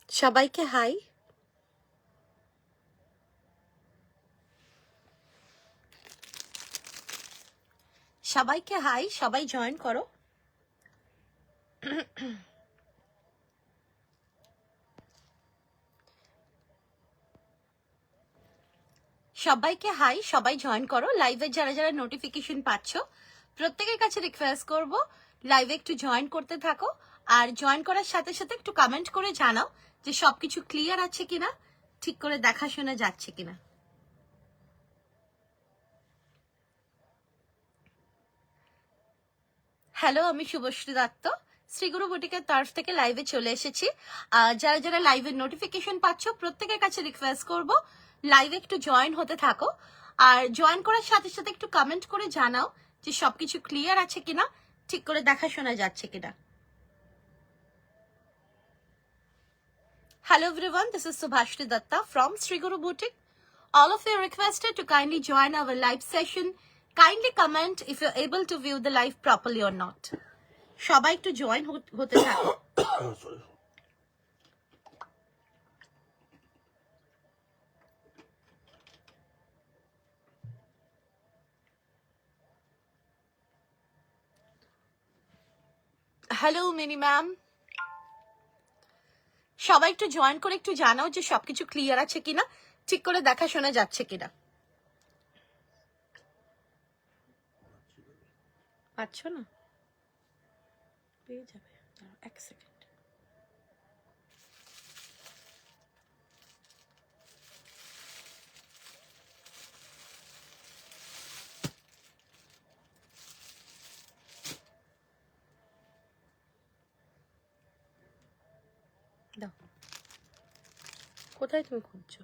সবাইকে হাই। সবাইকে হাই, সবাই জয়েন করো। সবাইকে হাই, সবাই জয়েন করো। লাইভে যারা যারা নোটিফিকেশন পাচ্ছ প্রত্যেকের কাছে রিকোয়েস্ট করব লাইভে একটু জয়েন করতে থাকো, আর জয়েন করার সাথে সাথে একটু কমেন্ট করে জানাও যে সবকিছু ক্লিয়ার আছে কিনা, ঠিক করে দেখাশোনা যাচ্ছে কিনা। হ্যালো, আমি শুভশ্রী দত্ত শ্রীগুরু বুটিকের তরফ থেকে লাইভে চলে এসেছি। যারা যারা লাইভের নোটিফিকেশন পাচ্ছ প্রত্যেকের কাছে রিকোয়েস্ট করব লাইভে একটু জয়েন হতে থাকো, আর জয়েন করার সাথে সাথে একটু কমেন্ট করে জানাও যে সবকিছু ক্লিয়ার আছে কিনা, ঠিক করে দেখাশোনা যাচ্ছে কিনা। Hello everyone, this is Subhashri Datta from Sri Guru Boutique. All of you are requested to kindly join our live session. Kindly comment if you're able to view the live properly or not. সবাই একটু join হতে থাকো। Hello mini ma'am, সবাই একটু join করে একটু জানাও যে সবকিছু ক্লিয়ার আছে কিনা, ঠিক করে দেখাশোনা যাচ্ছে কিনা। পাচ্ছ না? পেয়ে যাবে, এক সেকেন্ড। দাও, কোথায় তুমি খুঁজছো?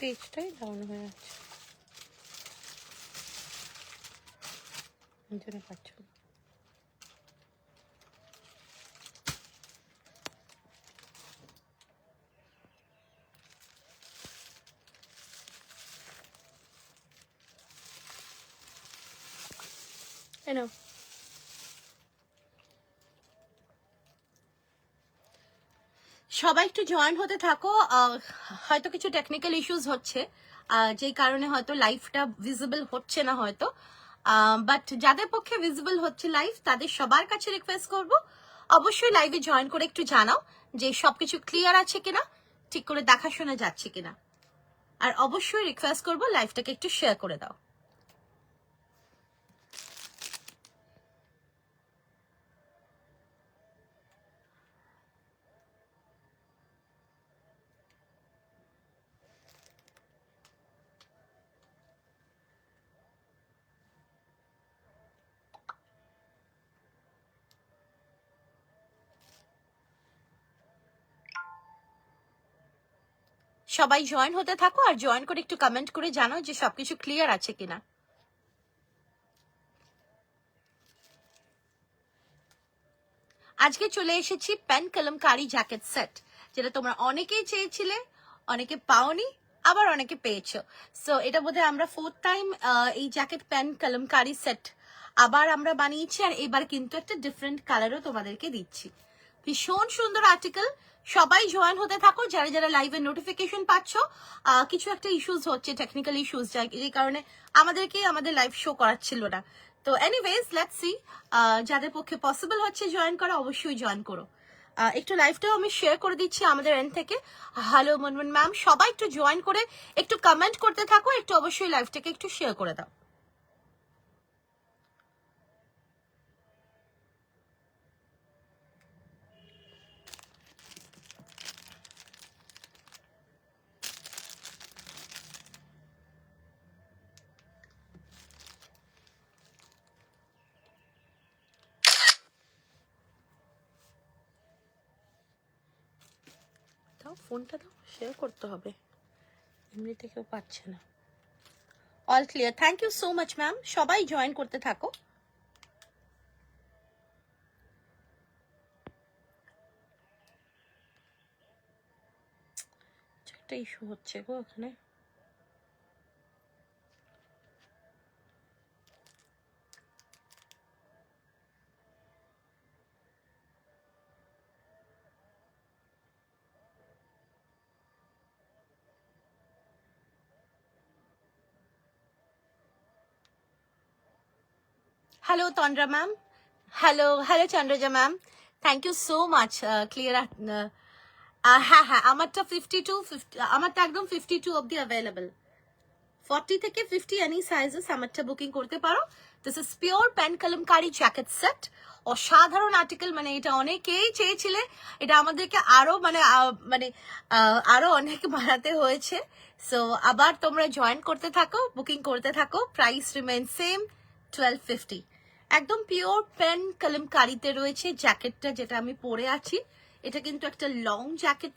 পেজটাই ডাউন হয়ে আছে, এই জন্য পাচ্ছ না। এনো, সবাই একটু জয়েন হতে থাকো। হয়তো কিছু টেকনিক্যাল ইস্যুস হচ্ছে, যেই কারণে হয়তো লাইভটা ভিজিবল হচ্ছে না হয়তো, বাট যাদের পক্ষে ভিজিবল হচ্ছে লাইভ তাদের সবার কাছে রিকোয়েস্ট করব অবশ্যই লাইভে জয়েন করে একটু জানাও যে সবকিছু ক্লিয়ার আছে কিনা, ঠিক করে দেখাশোনা যাচ্ছে কিনা, আর অবশ্যই রিকোয়েস্ট করব লাইভটাকে একটু শেয়ার করে দাও। সবাই জয়েন হতে থাকো, আর জয়েন করে একটু কমেন্ট করে জানাও যে সবকিছু ক্লিয়ার আছে কিনা। আজকে চলে এসেছি পেন কলমকারি জ্যাকেট সেট, যেটা তোমরা অনেকেই চেয়েছিলে, অনেকে পাওনি, আবার অনেকে পেয়েছো। সো এটা বোধহয় আমরা 4th টাইম এই জ্যাকেট পেন কলমকারি সেট আবার আমরা বানিয়েছি, আর এবার কিন্তু একটা ডিফারেন্ট কালারও তোমাদেরকে দিচ্ছি। ভীষণ সুন্দর আর্টিকেল, সবাই জয়েন হতে থাকো। যারা যারা লাইভের নোটিফিকেশন পাচ্ছ, কিছু একটা ইস্যুস হচ্ছে, টেকনিক্যাল ইস্যুস, যে কারণে আমাদেরকে আমাদের লাইভ শো করাচ্ছিল না। তো এনিওয়েজ লেটস সি, যাদের পক্ষে পসিবল হচ্ছে জয়েন করা অবশ্যই জয়েন করো। একটু লাইভটাও আমি শেয়ার করে দিচ্ছি আমাদের এন্ড থেকে। হ্যালো মনমন ম্যাম, সবাই একটু জয়েন করে একটু কমেন্ট করতে থাকো, একটু অবশ্যই লাইভটাকে একটু শেয়ার করে দাও। ফোনটা দাও, শেয়ার করতে হবে, এমনিতে কেউ পাচ্ছে না। All clear, thank you so much ma'am, সবাই জয়েন করতে থাকো। একটা ইস্যু হচ্ছে গো এখানে। Hello Tandra ma'am, hello hello Chandraja ma'am, thank you so much. Clear, হ্যাঁ হ্যাঁ, আমারটা 52, আমারটা একদম 52 অব্দি অ্যাভেলেবল। 40 থেকে 50 এনি সাইজেস আমারটা বুকিং করতে পারো। This is pure pen Kalamkari jacket set, অসাধারণ আর্টিকেল, মানে এটা অনেকেই চেয়েছিলে, এটা আমাদেরকে আরো আরো অনেক বাড়াতে হয়েছে। সো আবার তোমরা জয়েন করতে থাকো, বুকিং করতে থাকো। Price remain same, 1250। একদম পিওর পেন কলমকারিতে রয়েছে জ্যাকেটটা, যেটা আমি পরে আছি। এটা কিন্তু একটা লং জ্যাকেট,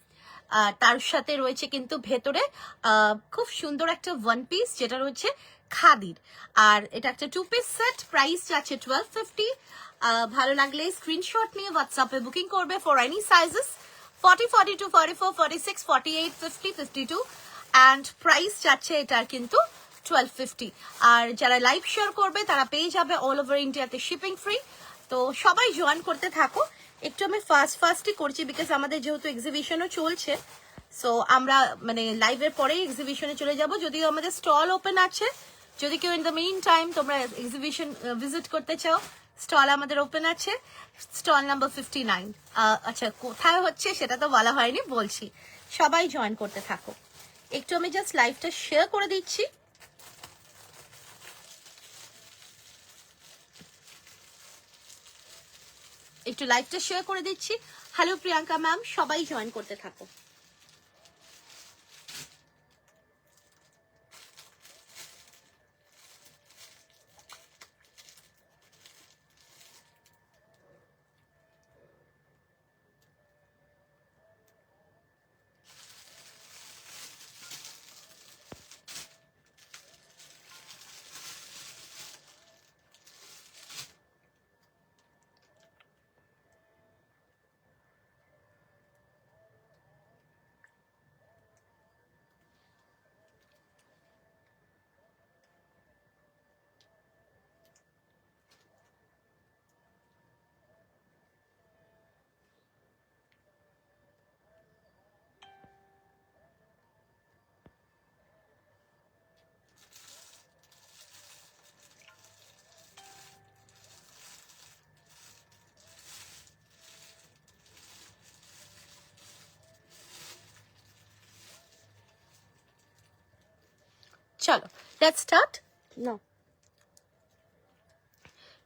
তার সাথে রয়েছে কিন্তু ভেতরে খুব সুন্দর একটা ওয়ান পিস, যেটা রয়েছে খাদির। আর এটা একটা 2 পিস সেট, প্রাইস যাচ্ছে 1250। ভালো লাগলে স্ক্রিনশট নিয়ে হোয়াটসঅ্যাপে বুকিং করবে for any sizes 40, 42, 44, 46, 48, 50, 52 and price যাচ্ছে এটার কিন্তু 1250। আর যারা লাইভ শেয়ার করবে তারা পেয়ে যাবে অল ওভার ইন্ডিয়াতে শিপিং ফ্রি। তো সবাই জয়েন করতে থাকো। একটু আমি ফাস্টই করছি, বিকজ আমাদের যেহেতু এক্সিবিশনও চলছে, সো আমরা মানে লাইভের পরেই এক্সিবিশনে চলে যাব। যদিও আমাদের স্টল ওপেন আছে, যদি কেউ ইন দ্য মিন টাইম তোমরা এক্সিবিশন ভিজিট করতে চাও, স্টল আমাদের ওপেন আছে, স্টল নাম্বার 59। আচ্ছা, কোথায় হচ্ছে সেটা তো বলা হয়নি, বলছি। সবাই জয়েন করতে থাকো। একটু আমি জাস্ট লাইভটা শেয়ার করে দিচ্ছি। একটু লাইভটা শেয়ার করে দিচ্ছি। হ্যালো প্রিয়াঙ্কা ম্যাম, সবাই জয়েন করতে থাকো। চলো লেটস স্টার্ট। না,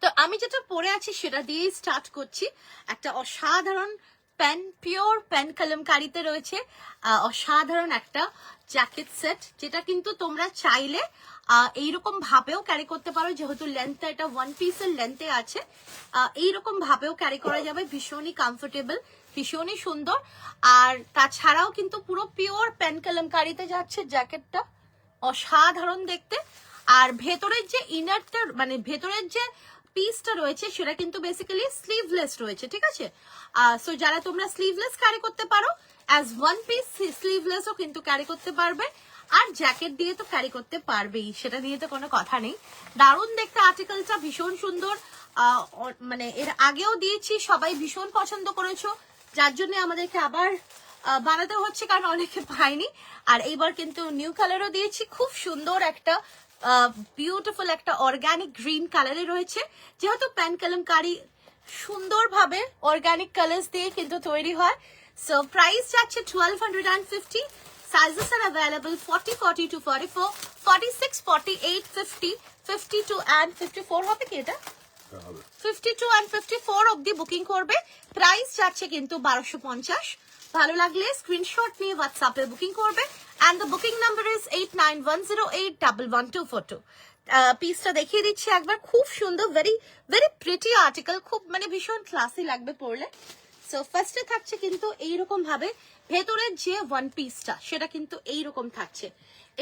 তো আমি যেটা পরে আছি সেটা দিয়েই স্টার্ট করছি। একটা অসাধারণ পেন, পিওর পেন কলমকারিতে রয়েছে অসাধারণ একটা জ্যাকেট সেট, যেটা কিন্তু তোমরা চাইলে এইরকম ভাবেও ক্যারি করতে পারো, যেহেতু লেন্থটা এটা ওয়ান পিসের লেন্থে আছে। এইরকম ভাবেও ক্যারি করা যাবে, ভীষণই কমফোর্টেবল, ভীষণই সুন্দর। আর তাছাড়াও কিন্তু পুরো পিওর পেন কলমকারিতে যাচ্ছে জ্যাকেটটা, অসাধারণ দেখতে। আর ভেতরের যে ইনারটা, মানে ভেতরের যে পিসটা রয়েছে সেটা কিন্তু বেসিক্যালি স্লিভলেস রয়েছে, ঠিক আছে। সো যারা তোমরা স্লিভলেস ক্যারি করতে পারো, অ্যাজ ওয়ান পিস স্লিভলেসও কিন্তু ক্যারি করতে পারবে, আর জ্যাকেট দিয়ে তো ক্যারি করতে পারবেই, সেটা নিয়ে তো কোনো কথা নেই। দারুণ দেখতে আর্টিকেলটা, ভীষণ সুন্দর। মানে এর আগেও দিয়েছি, সবাই ভীষণ পছন্দ করেছো, যার জন্য আমাদেরকে আবার বানাতে হচ্ছে, কারণ অনেকে পাইনি। আর এইবার কিন্তু নিউ কালারও দিয়েছি, খুব সুন্দর একটা বিউটিফুল একটা অর্গানিক গ্রিন কালারে রয়েছে। যেহেতু পেন কলমকারি সুন্দরভাবে অর্গানিক কালার্স দিয়ে কিন্তু তৈরি হয়, সো প্রাইস যাচ্ছে 1250। সাইজেস আর অ্যাভেলেবল 40, 42, 44, 46, 48, 50, 52 and 54 হবে কি এটা? 52 and 54 অব্দি বুকিং করবে। প্রাইস যাচ্ছে কিন্তু 1250। ভালো লাগলে স্ক্রিনশট নিয়ে হোয়াটসঅ্যাপে বুকিং করবে, and the booking number is 8910811242। পিসটা দেখিয়ে দিচ্ছি একবার, খুব সুন্দর, ভেরি ভেরি প্রিটি আর্টিকেল, খুব মানে ভীষণ ক্লাসি লাগবে পরলে। সো ফার্স্টে থাকছে কিন্তু এইরকম ভাবে ভেতরের যে ওয়ান পিসটা সেটা কিন্তু এইরকম থাকছে।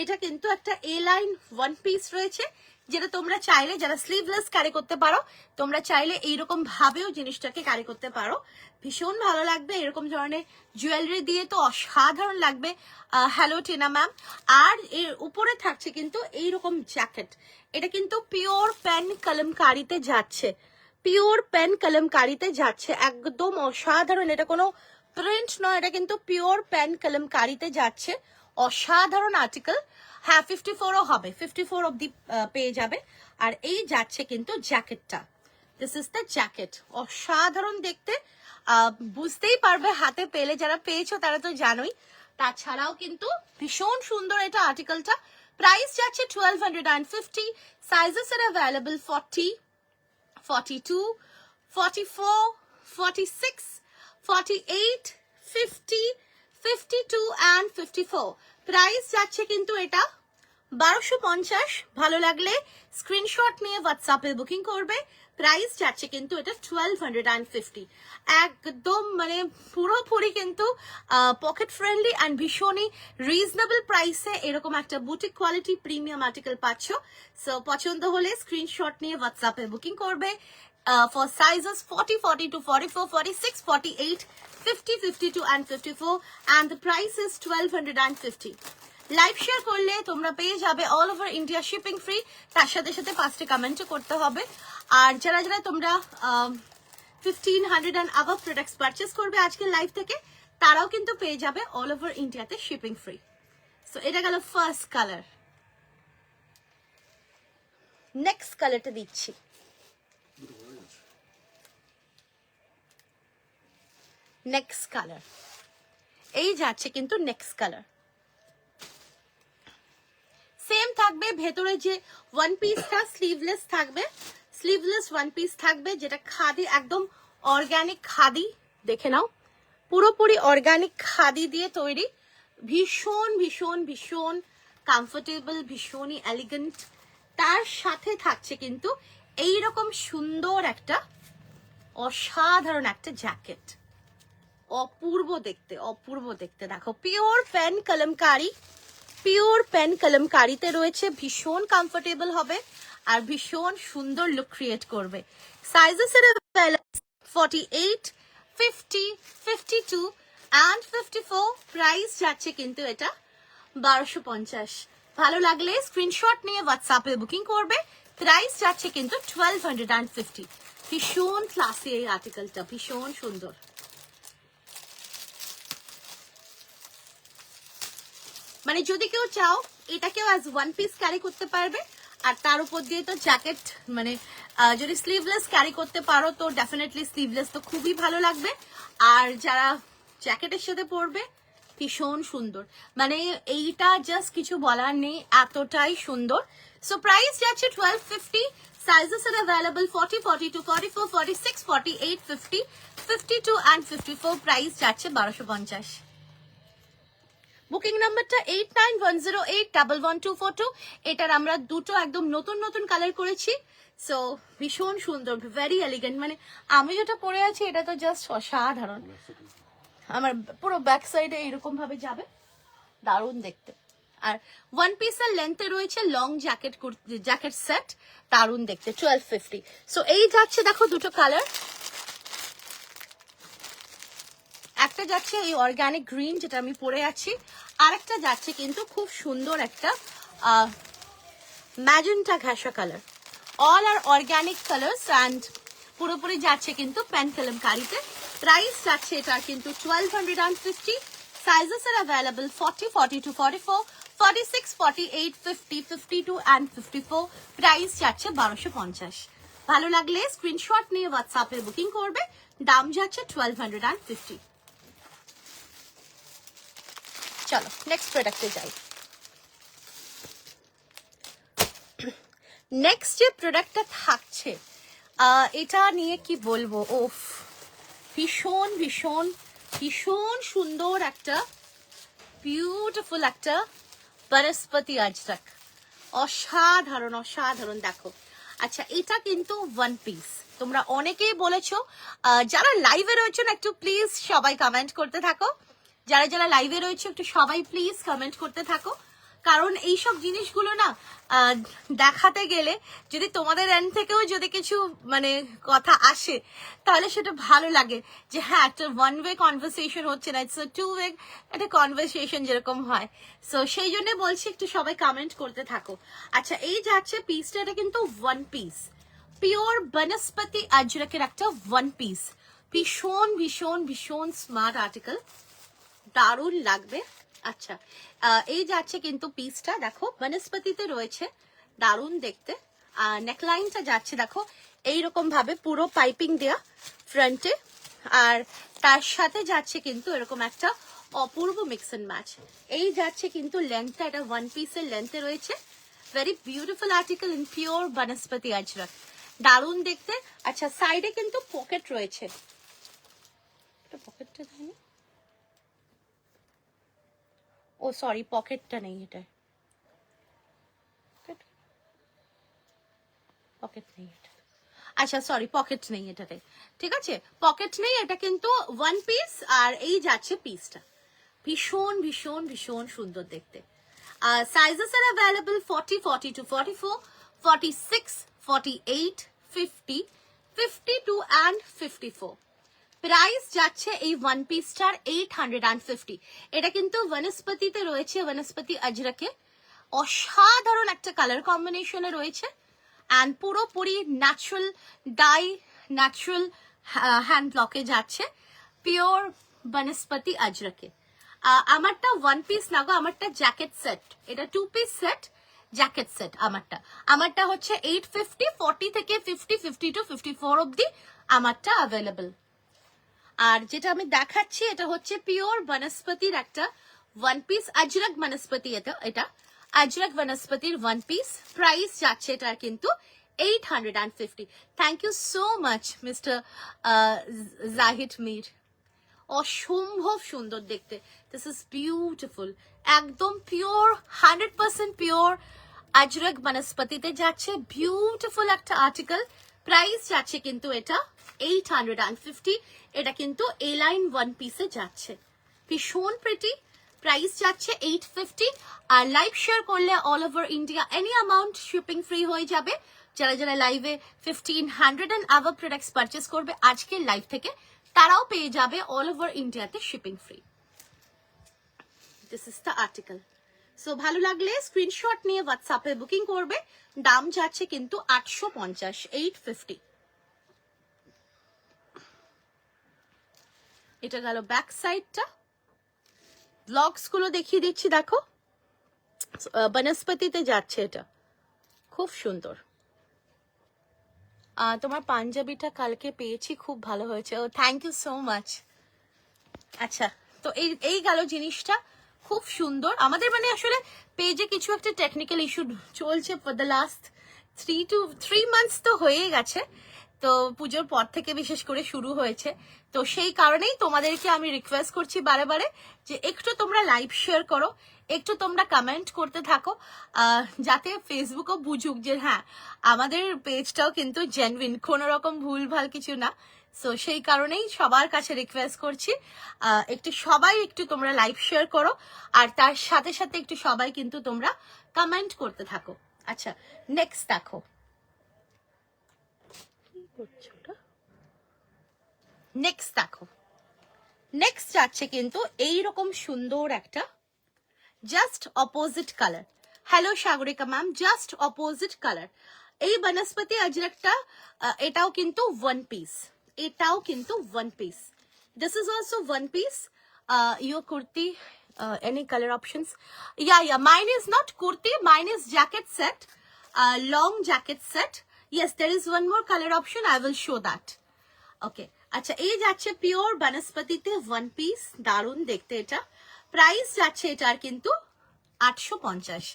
এটা কিন্তু একটা এ লাইন ওয়ান পিস রয়েছে, যেটা তোমরা চাইলে যারা স্লিভলেস ক্যারি করতে পারো, তোমরা চাইলে এইরকম ভাবেও জিনিসটাকে ক্যারি করতে পারো। ভীষণ ভালো লাগবে এরকম ধরনের জুয়েলারি দিয়ে, তো অসাধারণ লাগবে। Hello Tina ma'am. আর এর উপরে থাকছে কিন্তু এইরকম জ্যাকেট। এটা কিন্তু পিওর পেন কলমকারিতে যাচ্ছে, পিওর পেন কলমকারিতে যাচ্ছে, একদম অসাধারণ। এটা কোনো প্রিন্ট নয়, এটা কিন্তু পিওর পেন কলমকারিতে যাচ্ছে, অসাধারণ আর্টিকেল। হ্যাঁ 54ও হবে, 54 অব্দি পেয়ে যাবে। আর এই যাচ্ছে কিন্তু জ্যাকেটটা, দিস ইজ দ্য জ্যাকেট, অসাধারণ দেখতে। বুঝতেই পারবে হাতে পেলে, যারা পেয়েছো তারা তো জানোই। তাছাড়াও কিন্তু ভীষণ সুন্দর এটা আর্টিকেলটা। প্রাইস যাচ্ছে 1250, sizes are available 40, 42, 44, 46, 48, 50, 52 and 54। Price যাচ্ছে কিন্তু এটা 1250। ভালো লাগলে স্ক্রিনশট নিয়ে হোয়াটসঅ্যাপে বুকিং করবে। প্রাইস যাচ্ছে কিন্তু এটা 1250, একদম মানে পুরোপুরি কিন্তু পকেট ফ্রেন্ডলি অ্যান্ড ভীষণই রিজনেবল প্রাইসে এরকম একটা বুটিক কোয়ালিটি প্রিমিয়াম আর্টিকেল পাচ্ছ। সো পছন্দ হলে স্ক্রিনশট নিয়ে হোয়াটসঅ্যাপে বুকিং করবে। For sizes 40, 42, 44, 46, 48, 50, 52 and 54, and the price is 1250। Live share করলে তোমরা পেয়ে যাবে all over India shipping free, তার সাথে সাথে 5টি কমেন্টও করতে হবে। আর যারা যারা তোমরা 1500 and above প্রোডাক্টস পারচেস করবে আজকে লাইভ থেকে, তারাও কিন্তু পেয়ে যাবে অল ওভার ইন্ডিয়াতে শিপিং ফ্রি। সো এটা গেল ফার্স্ট কালার। নেক্সট কালারটা দিচ্ছি, নেক্সট কালার। এই যাচ্ছে কিন্তু নেক্সট কালার, সেম থাকবে। ভেতরে যে ওয়ান পিসটা স্লিভলেস থাকবে, স্লিভলেস ওয়ান পিস থাকবে, যেটা খাদি, একদম অর্গানিক খাদি। দেখে নাও, পুরোপুরি অর্গানিক খাদি দিয়ে তৈরি। ভীষণ ভীষণ ভীষণ কমফোর্টেবল, ভীষণই এলিগেন্ট। তার সাথে থাকছে কিন্তু এইরকম সুন্দর একটা অসাধারণ একটা জ্যাকেট, অপূর্ব দেখতে, অপূর্ব দেখতে। দেখো pure pen kalamkari, pure pen কলমকারিতে রয়েছে, ভীষণ কমফোর্টেবল হবে আর ভীষণ সুন্দর লুক ক্রিয়েট করবে। সাইজেস এর 48, 50, 52 and 54। প্রাইস যাচ্ছে কিন্তু এটা 1250। ভালো লাগলে স্ক্রিনশট নিয়ে হোয়াটসঅ্যাপে বুকিং করবে। প্রাইস যাচ্ছে কিন্তু 1250। ভীষণ ক্লাসি এই আর্টিকেলটা, ভীষণ সুন্দর। মানে যদি কেউ চাও এটাকেও অ্যাজ ওয়ান পিস ক্যারি করতে পারবে, আর তার উপর দিয়ে তো জ্যাকেট, মানে যদি স্লিভলেস ক্যারি করতে পারো তো ডেফিনেটলি স্লিভলেস তো খুবই ভালো লাগবে। আর যারা জ্যাকেটের সাথে পরবে ভীষণ সুন্দর, মানে এইটা জাস্ট কিছু বলার নেই, এতটাই সুন্দর। সো প্রাইস যাচ্ছে 1250, sizes are available 40, 42, 44, 46, 48, 50, 52 and 54। Price যাচ্ছে 1250। বুকিং নাম্বারটা 8910811242। এটার আমরা দুটো একদম নতুন নতুন কালার করেছি। সো ভীষণ সুন্দর, ভেরি এলিগেন্ট। মানে আমি যেটা পরে আছি এটা তো জাস্ট অসাধারণ। আমার পুরো ব্যাক সাইডে এরকম ভাবে যাবে, দারুণ দেখতে। আর ওয়ান পিসের লেন্থে রয়েছে লং জ্যাকেট, জ্যাকেট সেট, দারুণ দেখতে, 1250। সো এই যাচ্ছে দেখো দুটো কালার, একটা যাচ্ছে এই অর্গানিক গ্রিন যেটা আমি পরে আছি, আর একটা যাচ্ছে কিন্তু খুব সুন্দর একটা ম্যাজেন্টা ঘাসা কালার। অল আর অর্গানিক কালার্স অ্যান্ড পুরোপুরি যাচ্ছে কিন্তু পেন কলমকারিতে। প্রাইস যাচ্ছে এটা কিন্তু 1250। Sizes are available 40, 42, 44, 46, 48, 50, 52 and 54। Price যাচ্ছে 1250। ভালো লাগলে স্ক্রিনশট নিয়ে হোয়াটসঅ্যাপে বুকিং করবে। দাম যাচ্ছে 1250। চলো নেক্সট প্রোডাক্টে যাই। নেক্সট যে প্রোডাক্টটা থাকছে এটা নিয়ে কি বলবো, ওফ, ভীষণ ভীষণ ভীষণ সুন্দর একটা বিউটিফুল একটা বনস্পতি আজরাক, অসাধারণ অসাধারণ। দেখো আচ্ছা, এটা কিন্তু ওয়ান পিস। তোমরা অনেকেই বলেছো, যারা লাইভে রয়েছে না একটু প্লিজ সবাই কমেন্ট করতে থাকো। যারা যারা লাইভে রয়েছে একটু সবাই প্লিজ কমেন্ট করতে থাকো, কারণ এইসব জিনিসগুলো না দেখাতে গেলে যদি তোমাদের এন্ড থেকেও যদি কিছু মানে কথা আসে তাহলে সেটা ভালো লাগে যে হ্যাঁ একটা ওয়ান ওয়ে কনভারসেশন হচ্ছে না, ইটস টু ওয়ে একটা কনভারসেশন যেরকম হয়। সো সেই জন্য বলছি একটু সবাই কমেন্ট করতে থাকো। আচ্ছা এই যাচ্ছে পিসটা, এটা কিন্তু ওয়ান পিস, পিওর বনস্পতি আজরকের একটা ওয়ান পিস, ভীষণ ভীষণ ভীষণ স্মার্ট আর্টিকেল, দারুণ লাগবে। আচ্ছা এই যাচ্ছে কিন্তু পিসটা, দেখো বনস্পতিতে রয়েছে, দারুণ দেখতে। নেকলাইনটা যাচ্ছে দেখো এইরকম ভাবে পুরো পাইপিং দেয়া ফ্রন্টে, আর তার সাথে যাচ্ছে কিন্তু এরকম একটা অপূর্ব মিক্স এন্ড ম্যাচ। এই যাচ্ছে কিন্তু লেন্থটা, এটা ওয়ান পিসের লেন্থে রয়েছে, very beautiful article in pure বনস্পতি আজরক, দারুণ দেখতে। আচ্ছা সাইডে কিন্তু পকেট রয়েছে, পকেটটা জানি, ও সরি পকেটটা নেই, এটা পকেট নেই এটা, আচ্ছা সরি পকেট নেই এটাতে, ঠিক আছে পকেট নেই, এটা কিন্তু ওয়ান পিস। আর এই যাচ্ছে পিসটা, ভীষণ ভীষণ ভীষণ সুন্দর দেখতে। Sizes are available 40, 42, 44, 46, 48, 50, 52 and 54। Price যাচ্ছে এই ওয়ান পিসটার 850। এটা কিন্তু বনস্পতিতে রয়েছে, বনস্পতি আজরকে, অসাধারণ একটা কালার কম্বিনেশনে রয়েছে, অ্যান্ড পুরোপুরি ন্যাচারাল ডাই, ন্যাচারাল হ্যান্ড ব্লকে যাচ্ছে, পিওর বনস্পতি আজরকে। আমারটা ওয়ান পিস না গো, আমারটা জ্যাকেট সেট, এটা two piece set jacket set. আমারটা হচ্ছে 850, 40 থেকে 50, 52, 54 অব্দি আমারটা অ্যাভেলেবল। আর যেটা আমি দেখাচ্ছি এটা হচ্ছে পিওর বনস্পতির একটা ওয়ান পিস, আজরক বনস্পতি, এটা আজরক বনস্পতির ওয়ান পিস। প্রাইস যাচ্ছে এটার কিন্তু 850। Thank you so much mister Zahid Mir, অসম্ভব সুন্দর দেখতে, দিস ইজ বিউটিফুল, একদম পিওর 100% পিওর আজরক বনস্পতিতে যাচ্ছে, বিউটিফুল একটা আর্টিকেল। প্রাইস যাচ্ছে কিন্তু এটা 850। এটা কিন্তু এ লাইন ওয়ান পিসে যাচ্ছে, ভীষণ প্রিটি। প্রাইস যাচ্ছে 850। আর লাইভ শেয়ার করলে all over India any amount shipping free হয়ে যাবে। যারা যারা লাইভে 1500 এন্ড আবার প্রোডাক্টস পারচেস করবে আজকের লাইভ থেকে, তারাও পেয়ে যাবে অল ওভার ইন্ডিয়াতে shipping free. This is the article. So ভালো লাগলে স্ক্রিনশট নিয়ে হোয়াটসঅ্যাপে বুকিং করবে। দাম যাচ্ছে কিন্তু 850, 850। এটা গেল ব্যাক সাইডটা, ব্লগস গুলো দেখিয়ে দিচ্ছি, দেখো বনস্পতিতে যাচ্ছে, এটা খুব সুন্দর। তোমার পাঞ্জাবিটা কালকে পেয়েছি, খুব ভালো হয়েছে, ও থ্যাংক ইউ সো মাচ। আচ্ছা তো এই গেল জিনিসটা, খুব সুন্দর। আমাদের মানে আসলে পেজে কিছু একটা টেকনিক্যাল ইস্যু চলছে ফর দ্য লাস্ট 3 months তো হয়ে গেছে, তো পুজোর পর থেকে বিশেষ করে শুরু হয়েছে। তো সেই কারণেই তোমাদেরকে আমি রিকোয়েস্ট করছি বারে বারে যে একটু তোমরা লাইভ শেয়ার করো, একটু তোমরা কমেন্ট করতে থাকো, যাতে ফেসবুকও বুঝুক যে হ্যাঁ আমাদের পেজটাও কিন্তু জেনুইন, কোনো রকম ভুলভাল কিছু না। সো সেই কারণেই সবার কাছে রিকোয়েস্ট করছি একটু সবাই একটু তোমরা লাইভ শেয়ার করো, আর তার সাথে সাথে একটু সবাই কিন্তু তোমরা কমেন্ট করতে থাকো। আচ্ছা নেক্সট দেখো, নেক্সট দেখো, নেক্সট যাচ্ছে কিন্তু এইরকম সুন্দর একটা just opposite colour. Hello Sagarika ma'am, just opposite colour. এই বনস্পতি আজরকটা এটাও কিন্তু ওয়ান পিস, এটাও কিন্তু one piece. This is also one piece. Your kurti, any color options? Yeah, mine is not kurti, mine is jacket set, long jacket set. Yes, there is one more color option, I will show that. ওকে আচ্ছা এই যাচ্ছে pure বনস্পতিতে one piece, দারুণ দেখতে এটা। Price যাচ্ছে এটার কিন্তু 850।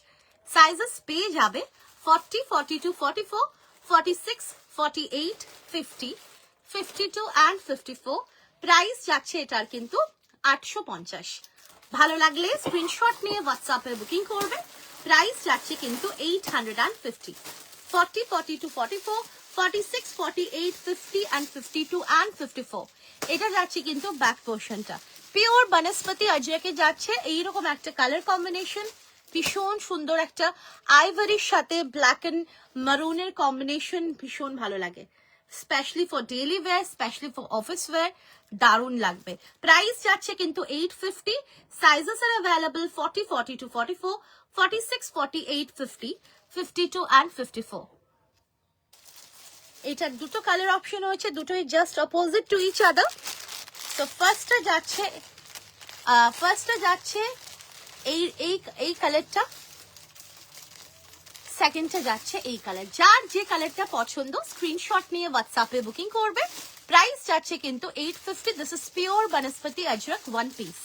Sizes পেয়ে যাবে 40, 42, 44, 46, 48, 50, 52 and 54। প্রাইস যাচ্ছে এটার কিন্তু 850। ভালো লাগলে স্ক্রিনশট নিয়ে হোয়াটসঅ্যাপে বুকিং করবে। প্রাইস যাচ্ছে কিন্তু 850। 40, 42, 44, 46, 48, 50 and 52 and 54। এটা যাচ্ছে কিন্তু ব্যাক পোর্শনটা। পিওর বনস্পতি আজরাকে যাচ্ছে এইরকম একটা কালার কম্বিনেশন, ভীষণ সুন্দর একটা আইভারির সাথে ব্ল্যাক এন্ড মারুনের কম্বিনেশন, ভীষণ ভালো লাগে, specially for daily wear, specially for office wear, দারুণ লাগবে। প্রাইস যাচ্ছে কিন্তু 850, সাইজেস আর অ্যাভেলেবল 40, 42, 44, 46, 48, 50, 52 and 54। এটার দুটো কালার অপশন হয়েছে, দুটোই just opposite to each other. তো ফার্স্টটা যাচ্ছে এই এই এই কালারটা, সেকেন্ডটা যাচ্ছে এই কালার। যার যে কালারটা পছন্দ স্ক্রিনশট নিয়ে হোয়াটসঅ্যাপে বুকিং করবে। প্রাইস যাচ্ছে কিন্তু 850। দিস ইজ পিওর বনস্পতি আজরক ওয়ান পিস।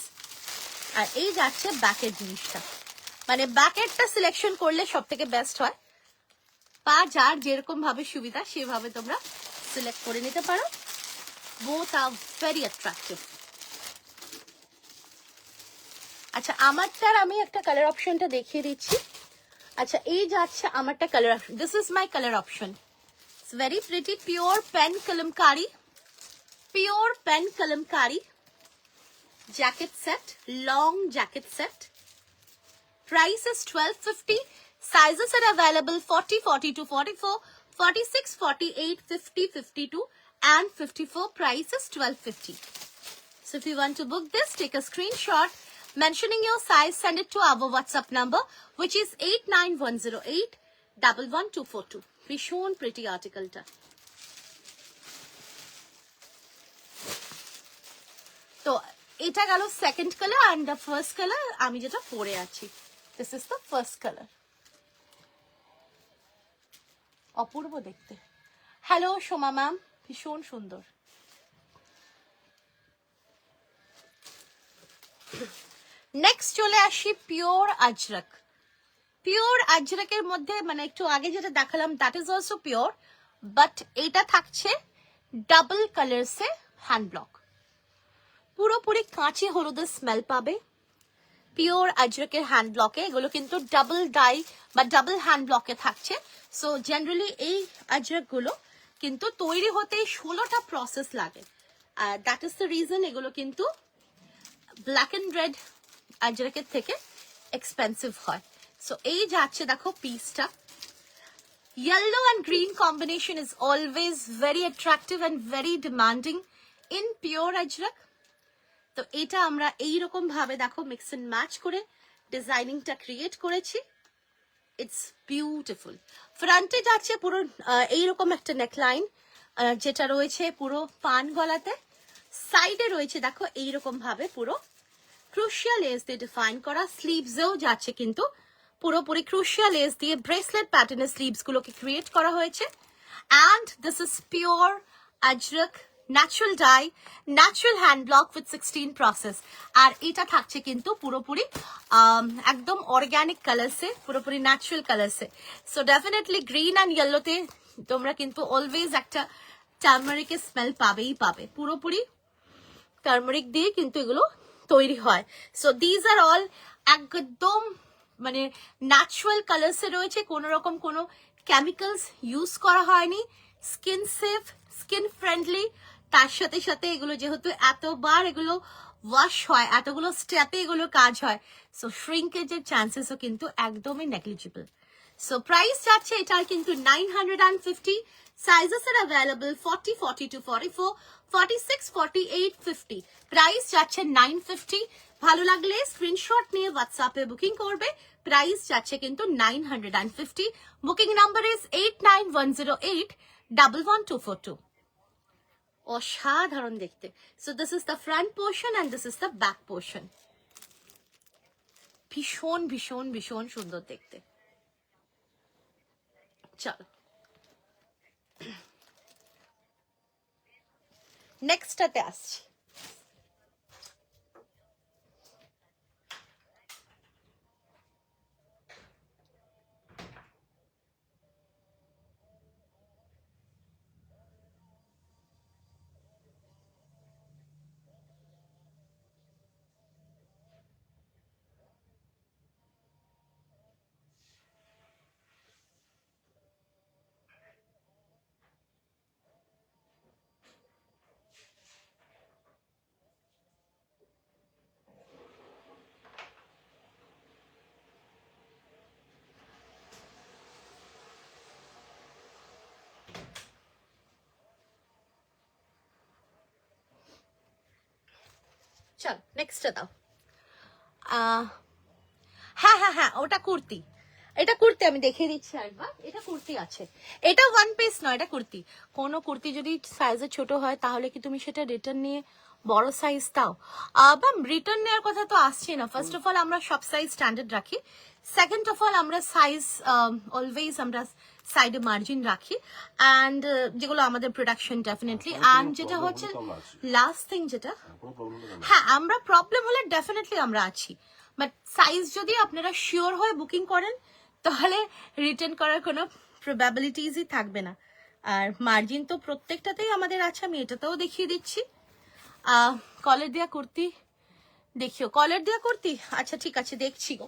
আর এই যাচ্ছে ব্যাকের জিনিসটা, মানে ব্যাকেরটা সিলেকশন করলে সব থেকে বেস্ট হয়, বা যার যেরকম ভাবে সুবিধা সেভাবে তোমরা সিলেক্ট করে নিতে পারো। Both are very attractive. আচ্ছা আমারটার আমি একটা কালার অপশনটা দেখিয়ে দিচ্ছি। আচ্ছা এই যাচ্ছে আমারটা colour option, this is my colour option, it's very pretty, pure pen kalamkari, pure pen kalamkari jacket set, long jacket set. Price is 1250. Sizes are available 40, 42, 44, 46, 48, 50, 52 and 54. Price is 1250. So if you want to book this, take a screenshot mentioning your size, send it to our WhatsApp number, which is 89108 11242. ভীষণ pretty article টা। তো এটা গেল second colour and the first colour আমি যেটা পরে আছি, this is the first colour. অপূর্ব দেখতে। হ্যালো সোমা ম্যাম, ভীষণ সুন্দর। নেক্সট চলে আসি পিওর আজরক। পিওর আজরকের মধ্যে মানে একটু আগে যেটা দেখালাম that is also pure, but এটা থাকছে ডাবল কালারসে হ্যান্ড ব্লক, পুরোপুরি কাঁচি হলুদের স্মেল পাবে পিওর আজরকের হ্যান্ড ব্লকে। এগুলো কিন্তু ডাবল ডাই বা ডাবল হ্যান্ড ব্লকে থাকছে। সো জেনারেলি এই আজরক গুলো কিন্তু তৈরি হতে 16টা প্রসেস লাগে, আর দ্যাট ইজ দ্য রিজন এগুলো কিন্তু ব্ল্যাক এন্ড রেড আজরকের থেকে এক্সপেন্সিভ হয়। সো এই যাচ্ছে দেখো পিসটা, yellow and green combination is always very attractive and very demanding in pure ajrak. তো এটা আমরা এইরকম ভাবে দেখো মিক্স এন্ড ম্যাচ করে ডিজাইনিংটা ক্রিয়েট করেছি, ইটস বিউটিফুল। ফ্রন্টে যাচ্ছে পুরো এইরকম একটা নেকলাইন যেটা রয়েছে পুরো পান গলাতে, সাইডে রয়েছে দেখো এইরকম ভাবে পুরো ক্রুশিয়া লেস দিয়ে ডিফাইন করা, স্লিভসেও যাচ্ছে কিন্তু পুরোপুরি ক্রুশিয়া লেস দিয়ে ব্রেসলেট প্যাটার্নের স্লিভস গুলোকে ক্রিয়েট করা হয়েছে। And this is pure Ajrak natural dye, natural hand block with 16 process. আর এটা থাকছে কিন্তু পুরোপুরি একদম অর্গ্যানিক কালারসে, পুরোপুরি ন্যাচারাল কালারসে। সো ডেফিনেটলি গ্রিন অ্যান্ড ইয়েলোতে তোমরা কিন্তু অলওয়েজ একটা টার্মারিকের স্মেল পাবেই পাবে, পুরোপুরি টার্মারিক দিয়ে কিন্তু এগুলো তৈরি হয়। সো দিজ আর অল একদম মানে ন্যাচারাল কালারসে রয়েছে, কোনো রকম কোনো কেমিক্যালস ইউজ করা হয়নি, স্কিন সেফ, স্কিন ফ্রেন্ডলি। তার সাথে সাথে এগুলো যেহেতু এতবার এগুলো ওয়াশ হয়, এতগুলো স্টেপে এগুলো কাজ হয়, সো শ্রিঙ্কেজের চান্সেসও কিন্তু একদমই নেগলিজিবল। সো প্রাইস যাচ্ছে এটার কিন্তু 950, সাইজেস আর অ্যাভেলেবল 40, 42, 44, 46, 48, 50। প্রাইস যাচ্ছে 950। ভালো লাগলে স্ক্রিনশট নিয়ে হোয়াটসঅ্যাপে বুকিং করবে। প্রাইস যাচ্ছে কিন্তু 950। Booking number is 89108 11242। অসাধারণ দেখতে। So this is the front portion and this is the back portion. ভীষণ ভীষণ ভীষণ সুন্দর দেখতে। চলো নেক্সটটাতে আসছি। চল নেক্সটটা দাও। হ্যাঁ হ্যাঁ হ্যাঁ, ওটা কুর্তি, এটা কুর্তি আমি দেখিয়ে দিচ্ছি একবার। এটা কুর্তি আছে, এটা ওয়ান পিস নয়, এটা কুর্তি। কোনো কুর্তি যদি সাইজে ছোট হয় তাহলে কি তুমি সেটা রিটার্ন নিয়ে বড় সাইজ দাও? ম্যাম রিটার্ন নেওয়ার কথা তো আসছে না। ফার্স্ট অফ অল আমরা সব সাইজ স্ট্যান্ডার্ড রাখি, সেকেন্ড অফ অল আমরা সাইজ অলওয়েজ আমরা সাইডে মার্জিন রাখি, অ্যান্ড যেগুলো আমাদের প্রোডাকশন ডেফিনেটলি। অ্যান্ড যেটা হচ্ছে লাস্ট থিং যেটা, হ্যাঁ আমরা প্রবলেম হলে ডেফিনেটলি আমরা আছি, বাট সাইজ যদি আপনারা শিওর হয়ে বুকিং করেন তাহলে রিটার্ন করার কোনো প্রবাবিলিটিসই থাকবে না। আর মার্জিন তো প্রত্যেকটাতেই আমাদের আছে, আমি এটাতেও দেখিয়ে দিচ্ছি। কলার দেওয়া কুর্তি দেখিও, কলার দেওয়া কুর্তি, আচ্ছা ঠিক আছে দেখছি গো।